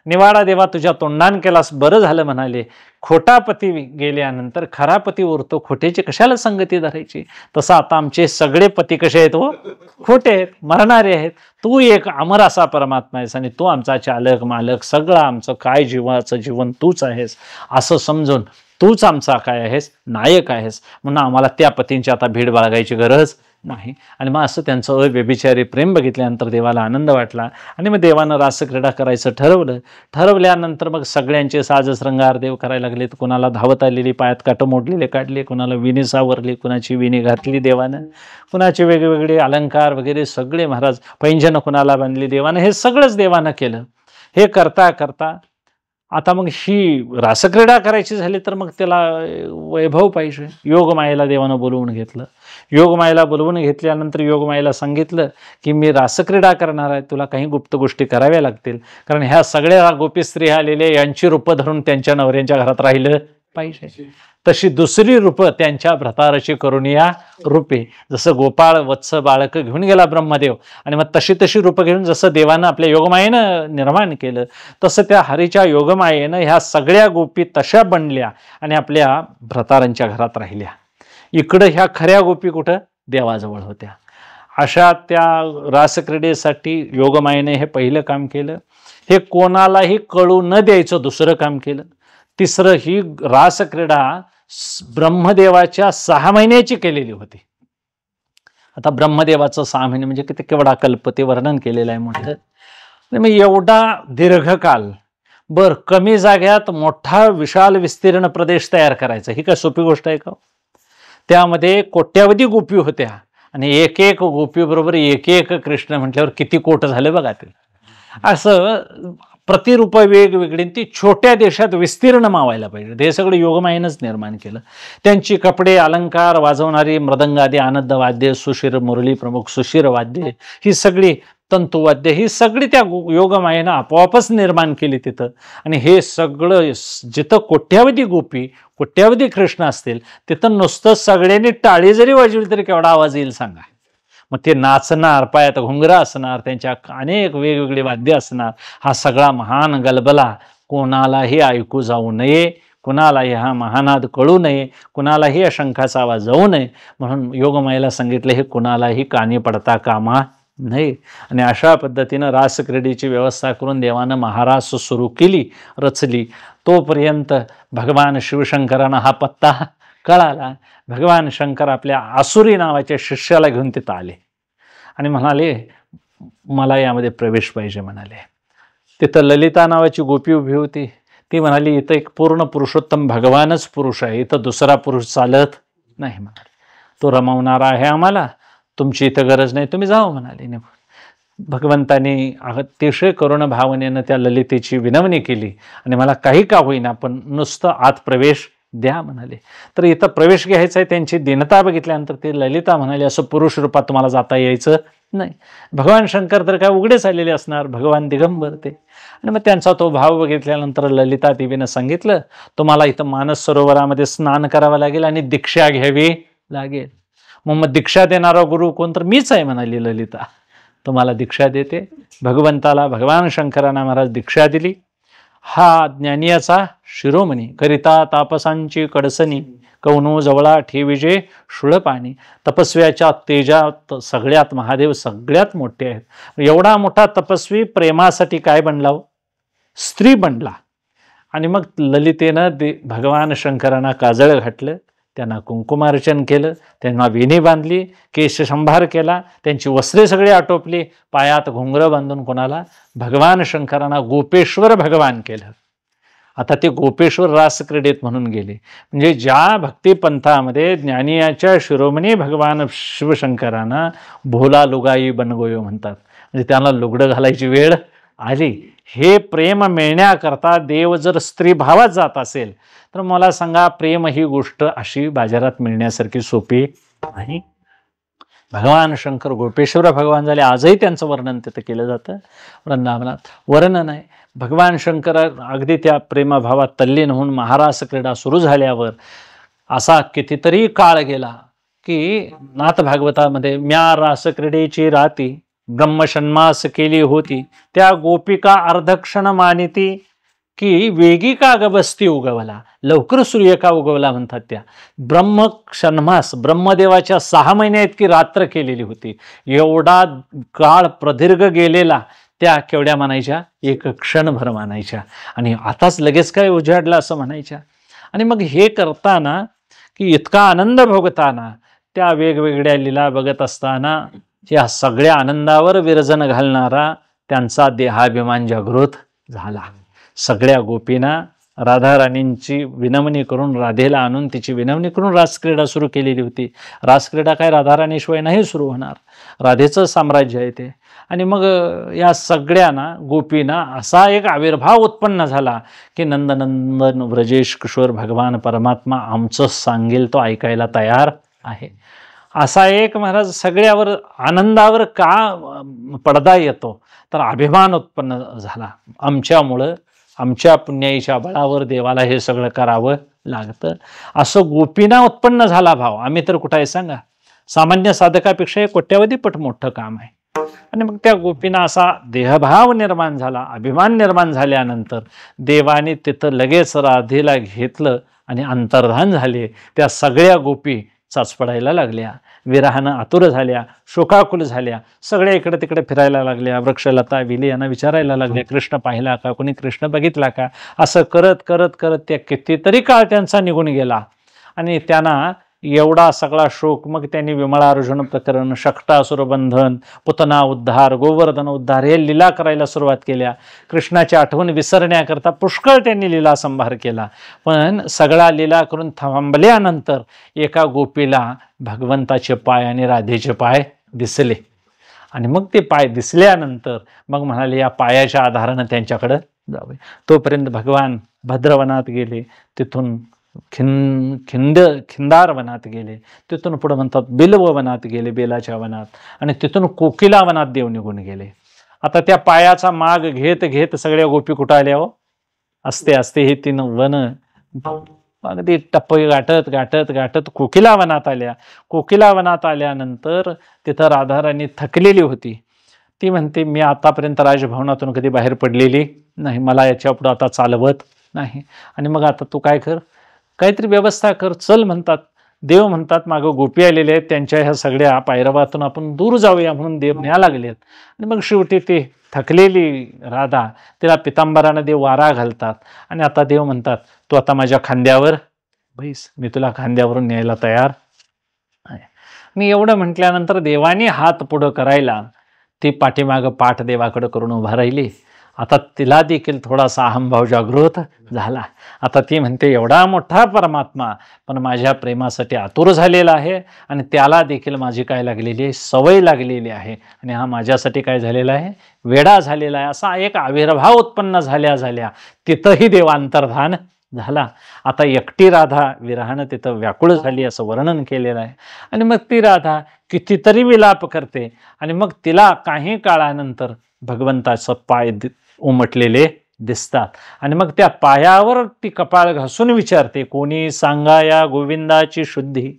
S2: निवाडा देवा तुझ्या तोंडान केलास, बरं झालं म्हणाले. खोटा पती गेल्यानंतर खरा पती उरतो, खोट्याची कशाला संगती धरायची. तसं आता आमचे सगळे पती कसे आहेत, हो खोटे आहेत, मरणारे आहेत. तू एक अमर असा परमात्मा आहेस आणि तू आमचा चालक मालक, सगळं आमचं काय जीवाचं जीवन तूच आहेस असं समजून तूच आमचा काय आहेस, नायक आहेस. म्हणून आम्हाला त्या पतींची आता भीड बाळगायची गरज नाही. आणि मग असं त्यांचं अव्यभिचारी प्रेम बघितल्यानंतर देवाला आनंद वाटला आणि मग देवानं रासक्रीडा करायचं ठरवलं. ठरवल्यानंतर मग सगळ्यांचे साजश्रंगार देव करायला लागले. कुणाला धावत आलेली पायात काटं मोडलेले काढले, कुणाला विणी सावरली, कुणाची विणी घातली देवानं, कुणाचे वेगवेगळे अलंकार वगैरे सगळे महाराज, पैंजनं कुणाला बांधली देवानं, हे सगळंच देवानं केलं. हे करता करता आता मग ही रासक्रीडा करायची झाली तर मग त्याला वैभव पाहिजे. योगमायेला देवानं बोलवून घेतलं. योगमायेला बोलवून घेतल्यानंतर योगमायेला सांगितलं की मी रासक्रीडा करणार आहे, तुला काही गुप्त गोष्टी कराव्या लागतील, कारण ह्या सगळ्या गोपी स्त्री आलेल्या यांची रूपं धरून त्यांच्या नवऱ्यांच्या घरात राहिलं पाहिजे. तशी दुसरी रूपं त्यांच्या भ्रतारची करून या रूपे, जसं गोपाळ वत्स बाळक घेऊन गेला ब्रह्मदेव आणि मग तशी तशी रूपं घेऊन जसं देवानं आपल्या योगमायेनं निर्माण केलं, तसं त्या हरीच्या योगमायेनं ह्या सगळ्या गोपी तशा बनल्या आणि आपल्या भ्रतारांच्या घरात राहिल्या. इकडं ह्या खऱ्या गोपी कुठं, देवाजवळ होत्या. अशा त्या रासक्रीडेसाठी योगमायेने हे पहिलं काम केलं. हे कोणालाही कळू न द्यायचं दुसरं काम केलं. तिसरं, ही रासक्रीडा ब्रह्मदेवाच्या 6 महिन्याची केलेली होती. आता ब्रह्मदेवाचं 6 महिने म्हणजे किती केवढा कल्प ते वर्णन केलेलं आहे मोठं. मग एवढा दीर्घकाल बर कमी जाग्यात मोठा विशाल विस्तीर्ण प्रदेश तयार करायचा, ही काय सोपी गोष्ट आहे का. त्यामध्ये कोट्यावधी गोपी होत्या आणि एक एक गोपी बरोबर एक एक कृष्ण म्हटल्यावर किती कोट झाले बघा ते. असं प्रतिरूप वेगवेगळी ती छोट्या देशात विस्तीर्ण मावायला पाहिजे. हे सगळं योगमायेनंच निर्माण केलं. त्यांची कपडे अलंकार वाजवणारी मृदंगादी आनंद वाद्य, सुशिर मुरली प्रमुख सुशिर वाद्य, ही सगळी तंतुवाद्य, ही सगळी त्या योगमायेनं आपोआपच निर्माण केली तिथं. आणि हे सगळं जिथं कोट्यावधी गोपी कोट्यावधी कृष्ण असतील तिथं नुसतं सगळ्यांनी टाळी जरी वाजवली तरी केवढा आवाज येईल सांगा. मग ते नाचणार, पायात घुंगरा असणार, त्यांच्या अनेक वेगवेगळी वाद्य असणार. हा सगळा महान गलबला कोणालाही ऐकू जाऊ नये, कुणालाही हा महानाद कळू नये, कुणालाही या शंखाचा आवाज जाऊ नये म्हणून योगमायेला सांगितले हे कुणालाही कानी पडता कामा नये. आणि अशा पद्धतीनं रासक्रीडेची व्यवस्था करून देवानं महारास सुरू केली, रचली. तोपर्यंत भगवान शिवशंकरांना हा पत्ता कळाला. भगवान शंकर आपल्या आसुरी नावाच्या शिष्याला घेऊन तिथं आले आणि म्हणाले मला यामध्ये प्रवेश पाहिजे म्हणाले. तिथं ललिता नावाची गोपी उभी होती. ती म्हणाली इथं एक पूर्ण पुरुषोत्तम भगवानच पुरुष आहे, इथं दुसरा पुरुष चालत नाही म्हणाले. तो रमवणारा आहे आम्हाला, तुमची इथं गरज नाही, तुम्ही जाओ म्हणाले. भगवंतांनी अतिशय करुण भावनेनं त्या ललितेची विनवणी केली आणि मला काही का होईना पण नुसतं आत प्रवेश द्या म्हणाले. तर इथं प्रवेश घ्यायचा आहे. त्यांची दीनता बघितल्यानंतर ते ललिता म्हणाले असं पुरुष रूपात तुम्हाला जाता यायचं नाही. भगवान शंकर तर काय उघडेच आलेले असणार, भगवान दिगंबर ते. आणि मग त्यांचा तो भाव बघितल्यानंतर ललिता देवीनं सांगितलं तुम्हाला इथं मानस सरोवरामध्ये स्नान करावं लागेल आणि दीक्षा घ्यावी लागेल. मग दीक्षा देणारा गुरु कोण, तर मीच आहे म्हणाली ललिता. तुम्हाला दीक्षा देते. भगवंताला भगवान शंकरांना महाराज दीक्षा दिली. हा ज्ञानियाचा शिरोमणी, करिता तापसांची कडसणी, कौनो जवळा ठेविजे शुळपाणी. तपस्व्याच्या तेजात सगळ्यात महादेव सगळ्यात मोठे आहेत. एवढा मोठा तपस्वी प्रेमासाठी काय बनला, स्त्री बनला. आणि मग ललितेनं भगवान शंकरांना काजळ घातलं, त्यांना कुंकुमार्चन केलं, त्यांना वेणी बांधली, केशसंभार केला, त्यांची वस्त्रे सगळी आटोपली, पायात घुंगरं बांधून कोणाला, भगवान शंकरांना गोपेश्वर भगवान केलं. आता ते गोपेश्वर रासक्रीडेत म्हणून गेले. म्हणजे ज्या भक्तिपंथामध्ये ज्ञानियाच्या शिरोमणी भगवान शिवशंकरांना भोला लुगाई बनगोयो म्हणतात, म्हणजे त्यांना लुगडं घालायची वेळ आली. हे प्रेम मिळण्याकरता देव जर स्त्री भावात जात असेल तर मला सांगा प्रेम ही गोष्ट अशी बाजारात मिळण्यासारखी सोपी नाही. भगवान शंकर गोपेश्वर भगवान झाले. आजही त्यांचं वर्णन तिथं केलं जातं वृंदावनात. वर्णन आहे भगवान शंकर अगदी त्या प्रेमभावात तल्लीन होऊन महारास क्रीडा सुरू झाल्यावर असा कितीतरी काळ गेला की नाथ भागवतामध्ये म्या रासक्रीडेची राती ब्रह्मषण्मास केली होती, त्या गोपिका अर्धक्षण मानिती की वेगी का गबस्ती उगवला, लवकर सूर्य का उगवला म्हणतात. त्या ब्रह्मषण्मास ब्रह्मदेवाच्या 6 महिन्या इतकी रात्र केलेली होती. एवढा काळ प्रदीर्घ गेलेला त्या केवढ्या म्हणायच्या, एक क्षणभर म्हणायच्या. आणि आताच लगेच काय उजाडला असं म्हणायच्या. आणि मग हे करताना की इतका आनंद भोगताना त्या वेगवेगळ्या लीला बघत असताना या सगळ्या आनंदावर विरजन घालणारा त्यांचा देहाभिमान जागृत झाला. सगळ्या गोपींना राधाराणींची विनवणी करून राधेला आणून तिची विनवणी करून रासक्रीडा सुरू केलेली होती. रासक्रीडा काय राधाराणीशिवाय नाही सुरू होणार, राधेचं साम्राज्य आहे ते. आणि मग या सगळ्यांना गोपींना असा एक आविर्भाव उत्पन्न झाला की नंदनंदन व्रजेश किशोर भगवान परमात्मा आमचं सांगेल तो ऐकायला तयार आहे. असा एक महाराज सगळ्यावर आनंदावर का पडदा येतो, तर अभिमान उत्पन्न झाला. आमच्यामुळं आमच्या पुण्याईच्या बळावर देवाला हे सगळं करावं लागतं असं गोपींना उत्पन्न झाला भाव. आम्ही तर कुठं आहे सांगा, सामान्य साधकापेक्षा एक कोट्यावधीपट मोठं काम आहे. आणि मग त्या गोपींना असा देहभाव निर्माण झाला, अभिमान निर्माण झाल्यानंतर देवाने तिथं लगेच राधेला घेतलं आणि अंतर्धान झाले. त्या सगळ्या गोपी चाचपडायला लागल्या, विरहानं आतुर झाल्या, शोकाकुल झाल्या, सगळ्या इकडे तिकडे फिरायला लागल्या. वृक्षलता विली यांना विचारायला लागल्या कृष्ण पाहिला का, कोणी कृष्ण बघितला का. असं करत करत करत त्या कितीतरी काळ त्यांचा निघून गेला. आणि त्यांना एवढा सगळा शोक. मग त्यांनी विमळार्जुन प्रकरण, शक्टासुर बंधन, पुतना उद्धार, गोवर्धन उद्धार हे लीला करायला सुरुवात केल्या. कृष्णाची आठवण विसरण्याकरता पुष्कळ त्यांनी लीला संभार केला. पण सगळा लीला करून थांबल्यानंतर एका गोपीला भगवंताचे पाय आणि राधेचे पाय दिसले. आणि मग ते पाय दिसल्यानंतर मग म्हणाले या पायाच्या आधारानं त्यांच्याकडं जावे. तोपर्यंत भगवान भद्रवनात गेले, तिथून खिंदार वनात गेले, तिथून पुढे म्हणतात बिल्व वनात गेले, बेलाच्या वनात, आणि तिथून कोकिला वनात देव निघून गेले. आता त्या पायाचा माग घेत घेत सगळ्या गोपी कुठं आल्या हो, असते असते हे 3 वन अगदी टप्प गाठत गाठत गाठत कोकिलावनात आल्या. कोकिलावनात आल्यानंतर तिथं राधाराणी थकलेली होती. ती म्हणते, मी आतापर्यंत राजभवनातून कधी बाहेर पडलेली नाही, मला याच्या पुढे आता चालवत नाही. आणि मग आता तू काय कर, काहीतरी व्यवस्था कर, चल म्हणतात. देव म्हणतात मागं गोपी आलेले आहेत, त्यांच्या ह्या सगळ्या पायरवातून आपण दूर जाऊया म्हणून देव न्या लागलेत. आणि मग शेवटी ते थकलेली राधा, तिला पितांबरानं देव वारा घालतात. आणि आता देव म्हणतात, तू आता माझ्या खांद्यावर बैस, मी तुला खांद्यावरून न्यायला तयार आहे. मी एवढं म्हटल्यानंतर देवाने हात पुढं करायला ती पाठीमागं पाठ देवाकडं करून उभा राहिली. आता तिला देखील थोडासा अहंभाव जागृत झाला. आता ती म्हणते, एवढा मोठा परमात्मा पण माझ्या प्रेमासाठी आतुर झालेला आहे आणि त्याला देखील माझी काय लागलेली आहे, सवय लागलेली आहे. आणि हा माझ्यासाठी काय झालेला आहे, वेडा झालेला आहे. असा एक आविर्भाव उत्पन्न झाल्या झाल्या तिथंही देव अंतर्धान झाला. आता एकटी राधा विरहानं तिथं व्याकुळ झाली असं वर्णन केलेलं आहे. आणि मग ती राधा कितीतरी विलाप करते. आणि मग तिला काही काळानंतर भगवंताचं पाय उमटलेले दिसतात. आणि मग त्या पायावर ती कपाळ घासून विचारते, कोणी सांगा या गोविंदाची शुद्धी,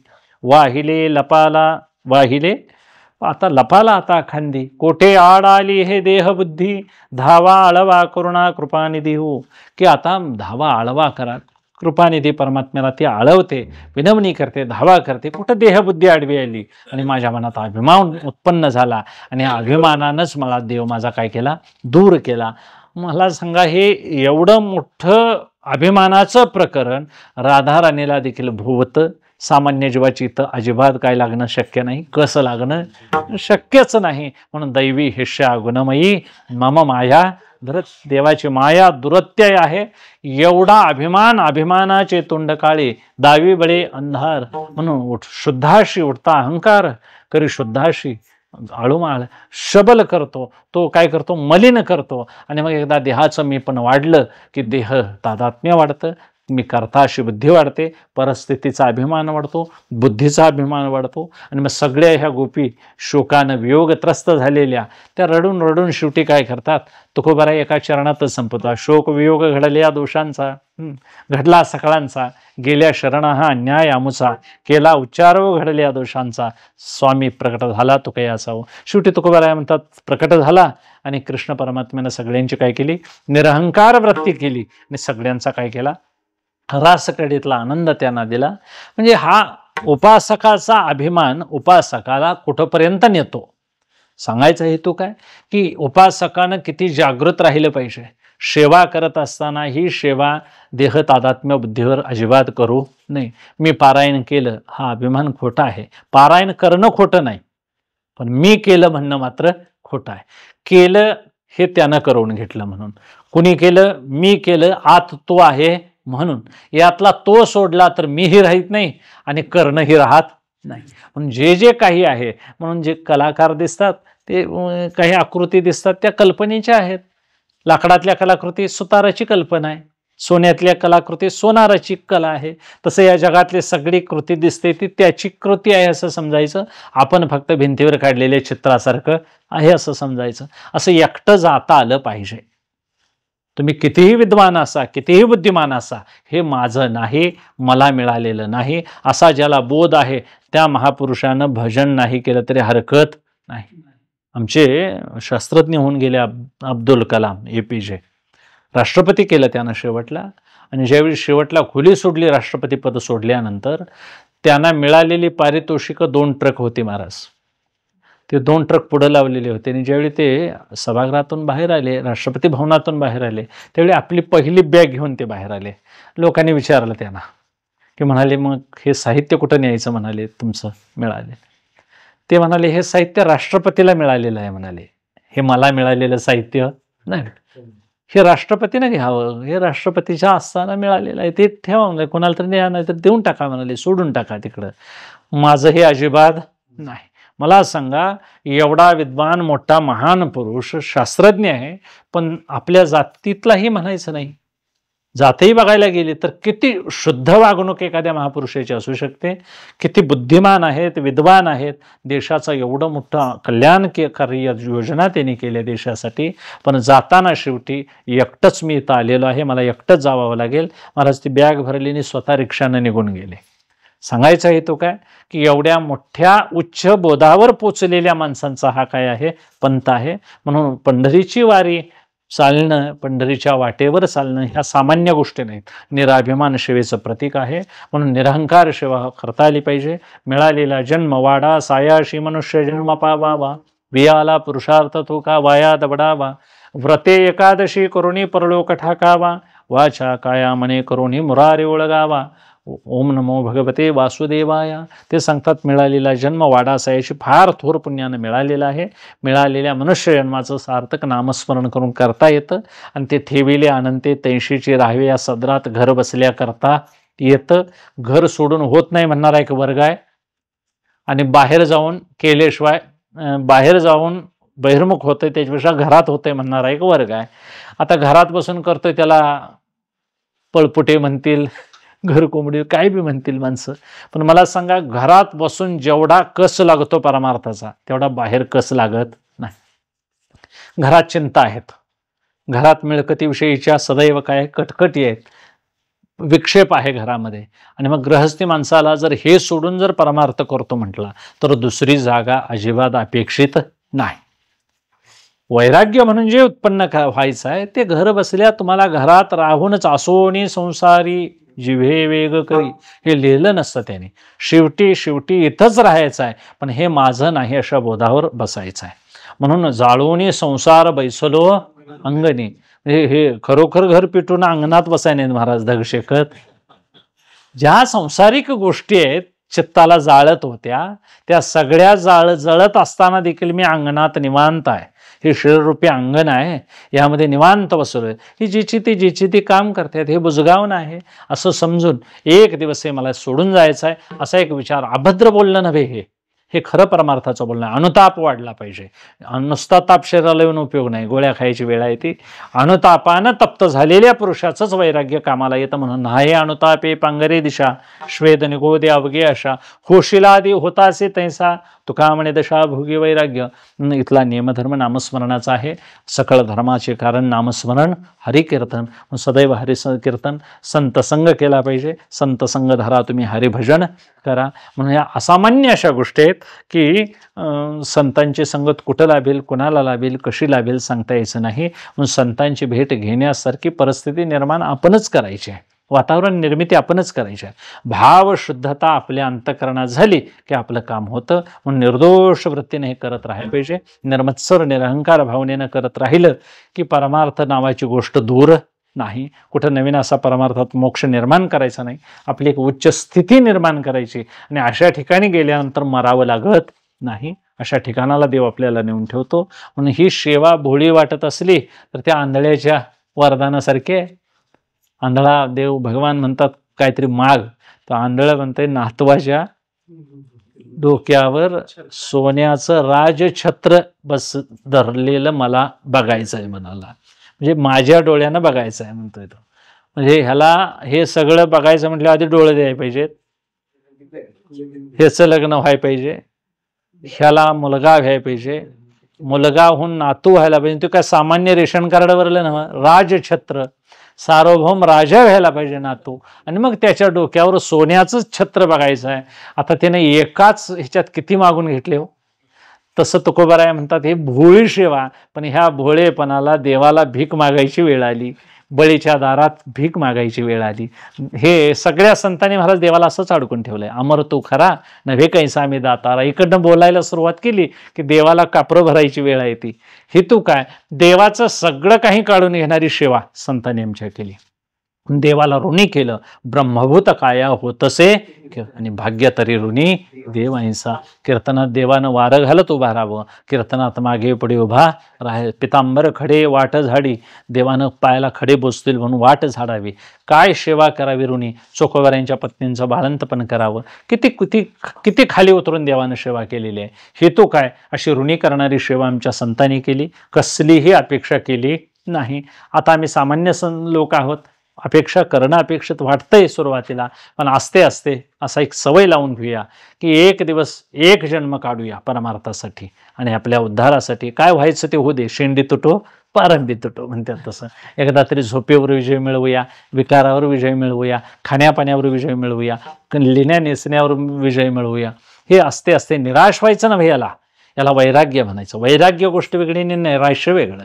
S2: वाहिले लपाला वाहिले आता लपाला आता खांदी, कोठे आड आली हे देहबुद्धी, धावा आळवा करुणा कृपानिधी हो. की आता धावा आळवा करा, कृपानिधी परमात्म्याला ती आळवते, विनवणी करते, धावा करते. कुठं देहबुद्धी आडवी आली आणि माझ्या मनात अभिमान उत्पन्न झाला. आणि अभिमानानंच मला देव माझा काय केला, दूर केला. मला सांगा, हे एवढं मोठं अभिमानाचं प्रकरण राधाराणीला देखील भोवतं. सामान्य जीवाची इथं अजिबात काय लागणं शक्य नाही, कसं लागणं शक्यच नाही. म्हणून दैवी हिष्या गुणमयी मम माया धरत, देवाची माया दुरत्यय आहे. एवढा अभिमान, अभिमानाचे तोंड काळे, दावी बळे अंधार. म्हणून शुद्धाशी उठता अहंकार करी शुद्धाशी आळूमाळ, शबल करतो तो, काय करतो, मलिन करतो. आणि मग एकदा देहाचं मी पण वाढलं की देह तादात्म्य वाढतं, मी करता अशी बुद्धी वाढते, परिस्थितीचा अभिमान वाढतो, बुद्धीचा अभिमान वाढतो. आणि मग सगळ्या ह्या गोपी शोकानं वियोगत्रस्त झालेल्या त्या रडून रडून शेवटी काय करतात, तुकोबाराय एका चरणातच संपवतात. शोक वियोग घडल्या दोषांचा, घडला सकाळांचा, गेल्या शरण हा अन्याय आमुचा, केला उच्चार घडल्या दोषांचा, स्वामी प्रकट झाला तुकयाचा. शेवटी तुकोबाराय म्हणतात, प्रकट झाला आणि कृष्ण परमात्म्यानं सगळ्यांची काय केली, निरहंकार वृत्ती केली आणि सगळ्यांचा काय केला, रासकडीतला आनंद त्यांना दिला. म्हणजे हा उपासकाचा अभिमान उपासकाला कुठंपर्यंत नेतो. सांगायचा हेतू काय, की उपासकानं किती जागृत राहिलं पाहिजे. सेवा करत असताना ही सेवा देह तादात्म्य बुद्धीवर अजिबात करू नये. मी पारायण केलं हा अभिमान खोटा आहे. पारायण करणं खोटं नाही, पण मी केलं म्हणणं मात्र खोटं आहे. केलं हे त्यानं करून घेतलं म्हणून, कुणी केलं, मी केलं, आत तो आहे म्हणून. यातला तो सोडला तर मीही राहत नाही आणि करणंही राहत नाही. म्हणून जे जे काही आहे, म्हणून जे कलाकार दिसतात ते काही आकृती दिसतात त्या कल्पनेच्या आहेत. लाकडातल्या कलाकृती सुताराची कल्पना आहे, सोन्यातल्या कलाकृती सोनाराची कला आहे. तसं या जगातली सगळी कृती दिसते ती त्याची कृती आहे असं समजायचं. आपण फक्त भिंतीवर काढलेल्या चित्रासारखं आहे असं समजायचं. असं एकटं जाता आलं पाहिजे. तुम्ही कितीही विद्वान असा, कितीही बुद्धिमान असा, हे माझं नाही, मला मिळालेलं नाही असा ज्याला बोध आहे त्या महापुरुषानं भजन नाही केलं तरी हरकत नाही. आमचे शास्त्रज्ञ होऊन गेले अब्दुल कलाम, APJ, राष्ट्रपती केलं त्यानं शेवटला. आणि ज्यावेळी शेवटला खुली सोडली, राष्ट्रपती पद सोडल्यानंतर त्यांना मिळालेली पारितोषिक 2 ट्रक होती महाराज. ते 2 ट्रक पुढे लावलेले होते. आणि ज्यावेळी ते सभागृहातून बाहेर आले, राष्ट्रपती भवनातून बाहेर आले, त्यावेळी आपली पहिली बॅग घेऊन ते बाहेर आले. लोकांनी विचारलं त्यांना, की म्हणाले मग हे साहित्य कुठं न्यायचं, म्हणाले तुमचं मिळाले. ते म्हणाले हे साहित्य राष्ट्रपतीला मिळालेलं आहे. म्हणाले हे मला मिळालेलं साहित्य नाही, हे राष्ट्रपतीनं घ्यावं, हे राष्ट्रपतीच्या असताना मिळालेलं आहे, ते ठेवा. म्हणजे कोणाला तरी न्या, नाही तर देऊन टाका, म्हणाले सोडून टाका तिकडं, माझं हे अजिबात नाही. मला सांगा, एवढा विद्वान मोठा महान पुरुष शास्त्रज्ञ आहे, पण आपल्या जातीतलाही म्हणायचं नाही. जातही बघायला गेली तर किती शुद्ध वागणूक एखाद्या महापुरुषाची असू शकते, किती बुद्धिमान आहेत, विद्वान आहेत, देशाचं एवढं मोठं कल्याणकारी योजना त्यांनी केल्या देशासाठी. पण जाताना शेवटी एकटंच मी इथं आलेलो आहे, मला एकटंच जावं लागेल. महाराज ती बॅग भरली आणि स्वतः रिक्षानं निघून गेले. सांगायचा हेतू काय की एवढ्या मोठ्या उच्च बोधावर पोचलेल्या माणसांचा हा काय आहे, पंथ आहे. म्हणून पंढरीची वारी चालणं, पंढरीच्या वाटेवर चालणं ह्या सामान्य गोष्टी नाहीत. निराभिमान सेवेचं प्रतीक आहे. म्हणून निरहंकार सेवा करता आली पाहिजे. मिळालेला जन्म वाडा सायाशी मनुष्य जन्म पावावा, वियाला पुरुषार्थ तो का वाया दबडावा, व्रते एकादशी करुणी परलोक ठाकावा, वाचा काया मने करुणी मुरारी ओळगावा, ओम नमो भगवते वासुदेवाय. ते सांगतात मिळालेला जन्म वाडासायाशी फार थोर पुण्यानं मिळालेला आहे. मिळालेल्या मनुष्य जन्माचं सार्थक नामस्मरण करून करता येतं. आणि ते ठेविले अनंते 83ची राहावे या सदरात घर बसल्या करता येतं. घर सोडून होत नाही म्हणणारा एक वर्ग आहे, आणि बाहेर जाऊन केल्याशिवाय बाहेर जाऊन बहिर्मुख होते त्याच्यापेक्षा घरात होते म्हणणारा एक वर्ग आहे. आता घरात बसून करतोय त्याला पळपुटे म्हणतील, घर कोंबडी काय बी म्हणतील माणसं. पण मला सांगा, घरात बसून जेवढा कस लागतो परमार्थाचा तेवढा बाहेर कस लागत नाही. घरात चिंता आहेत, घरात मिळकतीविषयीच्या सदैव काय कटकटी आहेत, विक्षेप आहे घरामध्ये. आणि मग गृहस्थी माणसाला जर हे सोडून जर परमार्थ करतो म्हटला तर दुसरी जागा अजिबात अपेक्षित नाही. वैराग्य म्हणून जे उत्पन्न व्हायचं आहे ते घर बसल्या तुम्हाला घरात राहूनच असोनी संसारी जिव्हे वेग करी हे लिहिलं नसतं त्याने. शेवटी इथंच राहायचं आहे, पण हे माझं नाही अशा बोधावर बसायचं आहे. म्हणून जाळोनी संसार बैसलो अंगणी, हे खरोखर घर पिटून अंगणात बसाय नाहीत महाराज दगशेकत. ज्या सांसारिक गोष्टी आहेत चित्ताला जाळत होत्या त्या सगळ्या जळत असताना देखील मी अंगणात निवांत आहे. हे शरीररूपी अंगण आहे, यामध्ये निवांत बसलोय. ही जिची ती काम करतात, हे बुजगावणं आहे असं समजून एक दिवस हे मला सोडून जायचं आहे असा एक विचार. अभद्र बोलणं नव्हे, हे खरं परमार्थाचं बोलणं. अनुताप वाढला पाहिजे. नुसता ताप शरीराला येऊन उपयोग नाही, गोळ्या खायची वेळ आहे ती. अनुतापानं तप्त झालेल्या पुरुषाचंच वैराग्य कामाला येतं. म्हणून नाही अनुतापे पांगरे दिशा, श्वेद निगोदे अवघे अशा, होशिलादी होतासे तैसा, तुका म्हणे दशा भोगी वैराग्य. इथला नियमधर्म नामस्मरणाचा आहे. सकळ धर्माचे कारण नामस्मरण, हरिकीर्तन. सदैव हरिकीर्तन, संतसंग केला पाहिजे. संतसंग धरा तुम्ही, हरिभजन करा. म्हणून या असामान्य अशा गोष्टी आहेत की संतांची संगत कुठं लाभेल, कुणाला लाभेल, कशी लाभेल सांगता यायचं नाही. म्हणून संतांची भेट घेण्यासारखी परिस्थिती निर्माण आपणच करायची आहे, वातावरण निर्मिती आपणच करायची आहे. भाव शुद्धता आपल्या अंतःकरणात झाली की आपलं काम होतं. म्हणून निर्दोष वृत्तीने हे करत राहायला पाहिजे. निर्मत्सर निरहंकार भावनेनं करत राहिलं की परमार्थ नावाची गोष्ट दूर नाही. कुठं नवीन असा परमार्थात मोक्ष निर्माण करायचा नाही, आपली एक उच्च स्थिती निर्माण करायची. आणि अशा ठिकाणी गेल्यानंतर मरावं लागत नाही. अशा ठिकाणाला देव आपल्याला नेऊन ठेवतो. म्हणून ही सेवा भोळी वाटत असली तर त्या आंधळ्याच्या वरदानासारखे. आंधळा देव भगवान म्हणतात काहीतरी माग, तर आंधळ म्हणते नातवाच्या डोक्यावर सोन्याचं राजछत्र बस धरलेलं मला बघायचं आहे म्हणाला. म्हणजे माझ्या डोळ्यानं बघायचं आहे म्हणतोय तो. म्हणजे ह्याला हे सगळं बघायचं म्हटलं आधी डोळे द्यायला पाहिजेत, ह्याचं लग्न व्हायला पाहिजे, ह्याला मुलगा व्हायला पाहिजे, मुलगा होऊन नातू व्हायला पाहिजे. तो काय सामान्य रेशन कार्डवरलं ना, राजछत्र, सार्वभौम राजा व्हायला पाहिजे नातू. आणि मग त्याच्या डोक्यावर सोन्याचंच छत्र बघायचं आहे. आता त्याने एकाच ह्याच्यात किती मागून घेतले हो. तसं तुकोबाराय म्हणतात हे भोळी सेवा. पण ह्या भोळेपणाला देवाला भीक मागायची वेळ आली, बळीच्या दारात भीक मागायची वेळ आली. हे सगळ्या संतांनी महाराज देवाला असंच अडकून ठेवलंय. अमर तू खरा नव्हे कैसा मी दातारा. इकडनं बोलायला सुरुवात केली की देवाला कापरं भरायची वेळ आहे ती. हेतू काय, देवाचं सगळं काही काढून घेणारी सेवा संतांनी आमच्या केली. देवाला ऋणी केलं. ब्रह्मभूत काया होतसे आणि भाग्य तरी ऋणी देव अहिंसा. कीर्तनात देवानं वारं घालत उभा राहावं, कीर्तनात मागे पुढे उभा राहाय. पितांबर खडे वाट झाडी, देवानं पायाला खडे बोचतील म्हणून वाट झाडावी. काय सेवा करावी ऋणी. चोखोबारायांच्या पत्नींचं बाळंतपण करावं. किती खाली उतरून देवानं सेवा केलेली आहे. हेतू काय, अशी ऋणी करणारी सेवा आमच्या संतांनी केली, कसलीही अपेक्षा केली नाही. आता आम्ही सामान्य लोक आहोत, अपेक्षा करणं अपेक्षित वाटतंय सुरुवातीला, पण आस्ते आस्ते असा एक सवय लावून घेऊया की एक दिवस एक जन्म काढूया परमार्थासाठी आणि आपल्या उद्धारासाठी. काय व्हायचं ते होऊ दे, शेंडी तुटो पारंबी तुटो म्हणतात तसं. एकदा तरी झोपेवर विजय मिळवूया, विकारावर विजय मिळवूया, खाण्यापाण्यावर विजय मिळवूया, लिहिण्या नेसण्यावर विजय मिळवूया. हे असते असते निराश व्हायचं ना याला, याला वैराग्य म्हणायचं. वैराग्य गोष्ट वेगळी आणि नैराश्य वेगळं.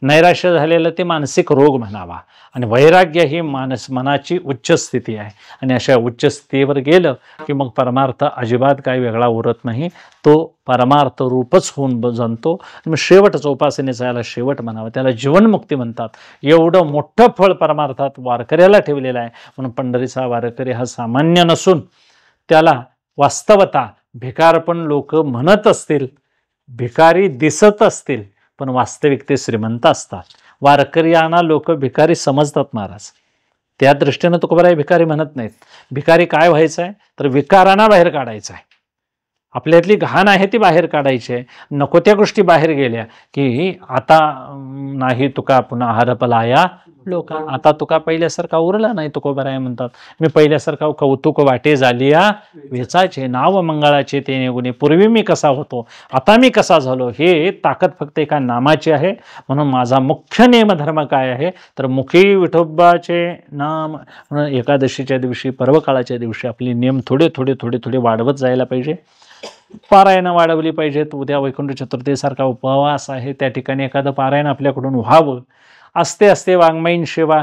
S2: नैराश्य झालेलं ते मानसिक रोग म्हणावा आणि वैराग्य ही मनाची उच्च स्थिती आहे. आणि अशा उच्च स्थितीवर गेलं की मग परमार्थ अजिबात काही वेगळा उरत नाही, तो परमार्थ रूपच होऊन जणतो. मग शेवटचा उपासनेचा याला शेवट म्हणावा, त्याला जीवनमुक्ती म्हणतात. एवढं मोठं फळ परमार्थात वारकऱ्याला ठेवलेलं आहे. म्हणून पंढरीचा वारकरी हा सामान्य नसून त्याला वास्तवता भिकार पण लोक म्हणत असतील, भिकारी दिसत असतील, पण वास्तविक ते श्रीमंत असतात. वारकऱ्यांना लोक भिकारी समजतात महाराज. त्या दृष्टीनं तुकोबाराय भिकारी म्हणत नाहीत. भिकारी काय व्हायचं आहे तर विकारांना बाहेर काढायचं आहे. आपल्यातली घाण आहे ती बाहेर काढायची आहे. नको त्या गोष्टी बाहेर गेल्या की आता नाही तुका पुन्हा हरपलाया लोक. आता तुका पहिल्यासारखा उरला नाही तुकोबाराय म्हणतात. मी पहिल्यासारखा कौतुक वाटे झालिया वेचाचे, नाव मंगळाचे ते निगुणे. पूर्वी मी कसा होतो, आता मी कसा झालो. हे ताकद फक्त एका नामाची आहे. म्हणून माझा मुख्य नेमधर्म काय आहे तर मुखी विठोबाचे नाम. म्हणून एकादशीच्या दिवशी, पर्वकाळाच्या दिवशी आपले नियम थोडे थोडे थोडे थोडे वाढवत जायला पाहिजे. पारायणं वाढवली पाहिजेत. उद्या वैकुंठ चतुर्थीसारखा उपवास आहे, त्या ठिकाणी एखादं पारायण आपल्याकडून व्हावं. असते असते वाङ्मयीन सेवा,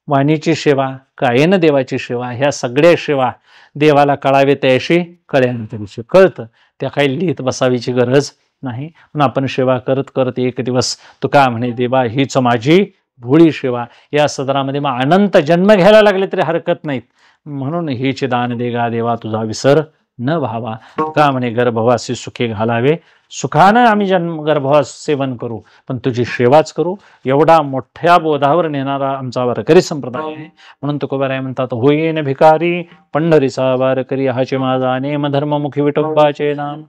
S2: वाणीची सेवा, कायेन देवाची सेवा, ह्या सगळ्या सेवा देवाला कळावे त्याशी कळल्यानंतर कळतं. त्या काही लिहित बसावीची गरज नाही. पण आपण सेवा करत करत एक दिवस तुका म्हणे देवा हीच माझी भोळी सेवा, या सदरामध्ये मग अनंत जन्म घ्यायला लागले तरी हरकत नाहीत. म्हणून हीच दान देगा देवा तुझा विसर न व्हावा. का म्हणे गर्भवासी सुखी घालावे, सुखानं आम्ही गर्भवास सेवन करू पण तुझी सेवाच करू. एवढा मोठ्या बोधावर नेणारा आमचा वारकरी संप्रदाय आहे. म्हणून तुकोबाराय म्हणतात होईन भिकारी पंढरीचा वारकरी, हाचे माझा नेमधर्म मुखी विठोबाचे नाम.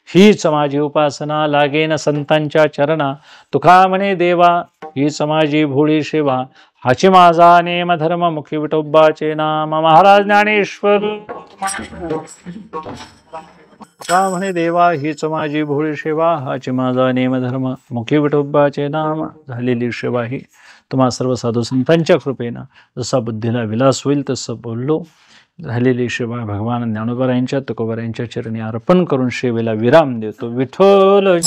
S2: हीच माझी उपासना लागेन संतांच्या चरणा, तुका म्हणे देवा हीच माझी भोळी सेवा, हाची माझा नेमधर्म मुखी विठोबाचे नाम. महाराज ज्ञानेश्वर का म्हणे देवा हीच माझी भोळी सेवा, हाची माझा नेमधर्म मुखी विठोबाचे नाम. झालेली सेवा ही तुम्हा सर्व साधू संतांच्या कृपेनं जसा बुद्धीला विलास होईल तसं बोललो. झालेली सेवा भगवान ज्ञानोबा यांच्या तुकोबा यांच्या चरणी अर्पण करून सेवेला विराम देतो. विठ्ठल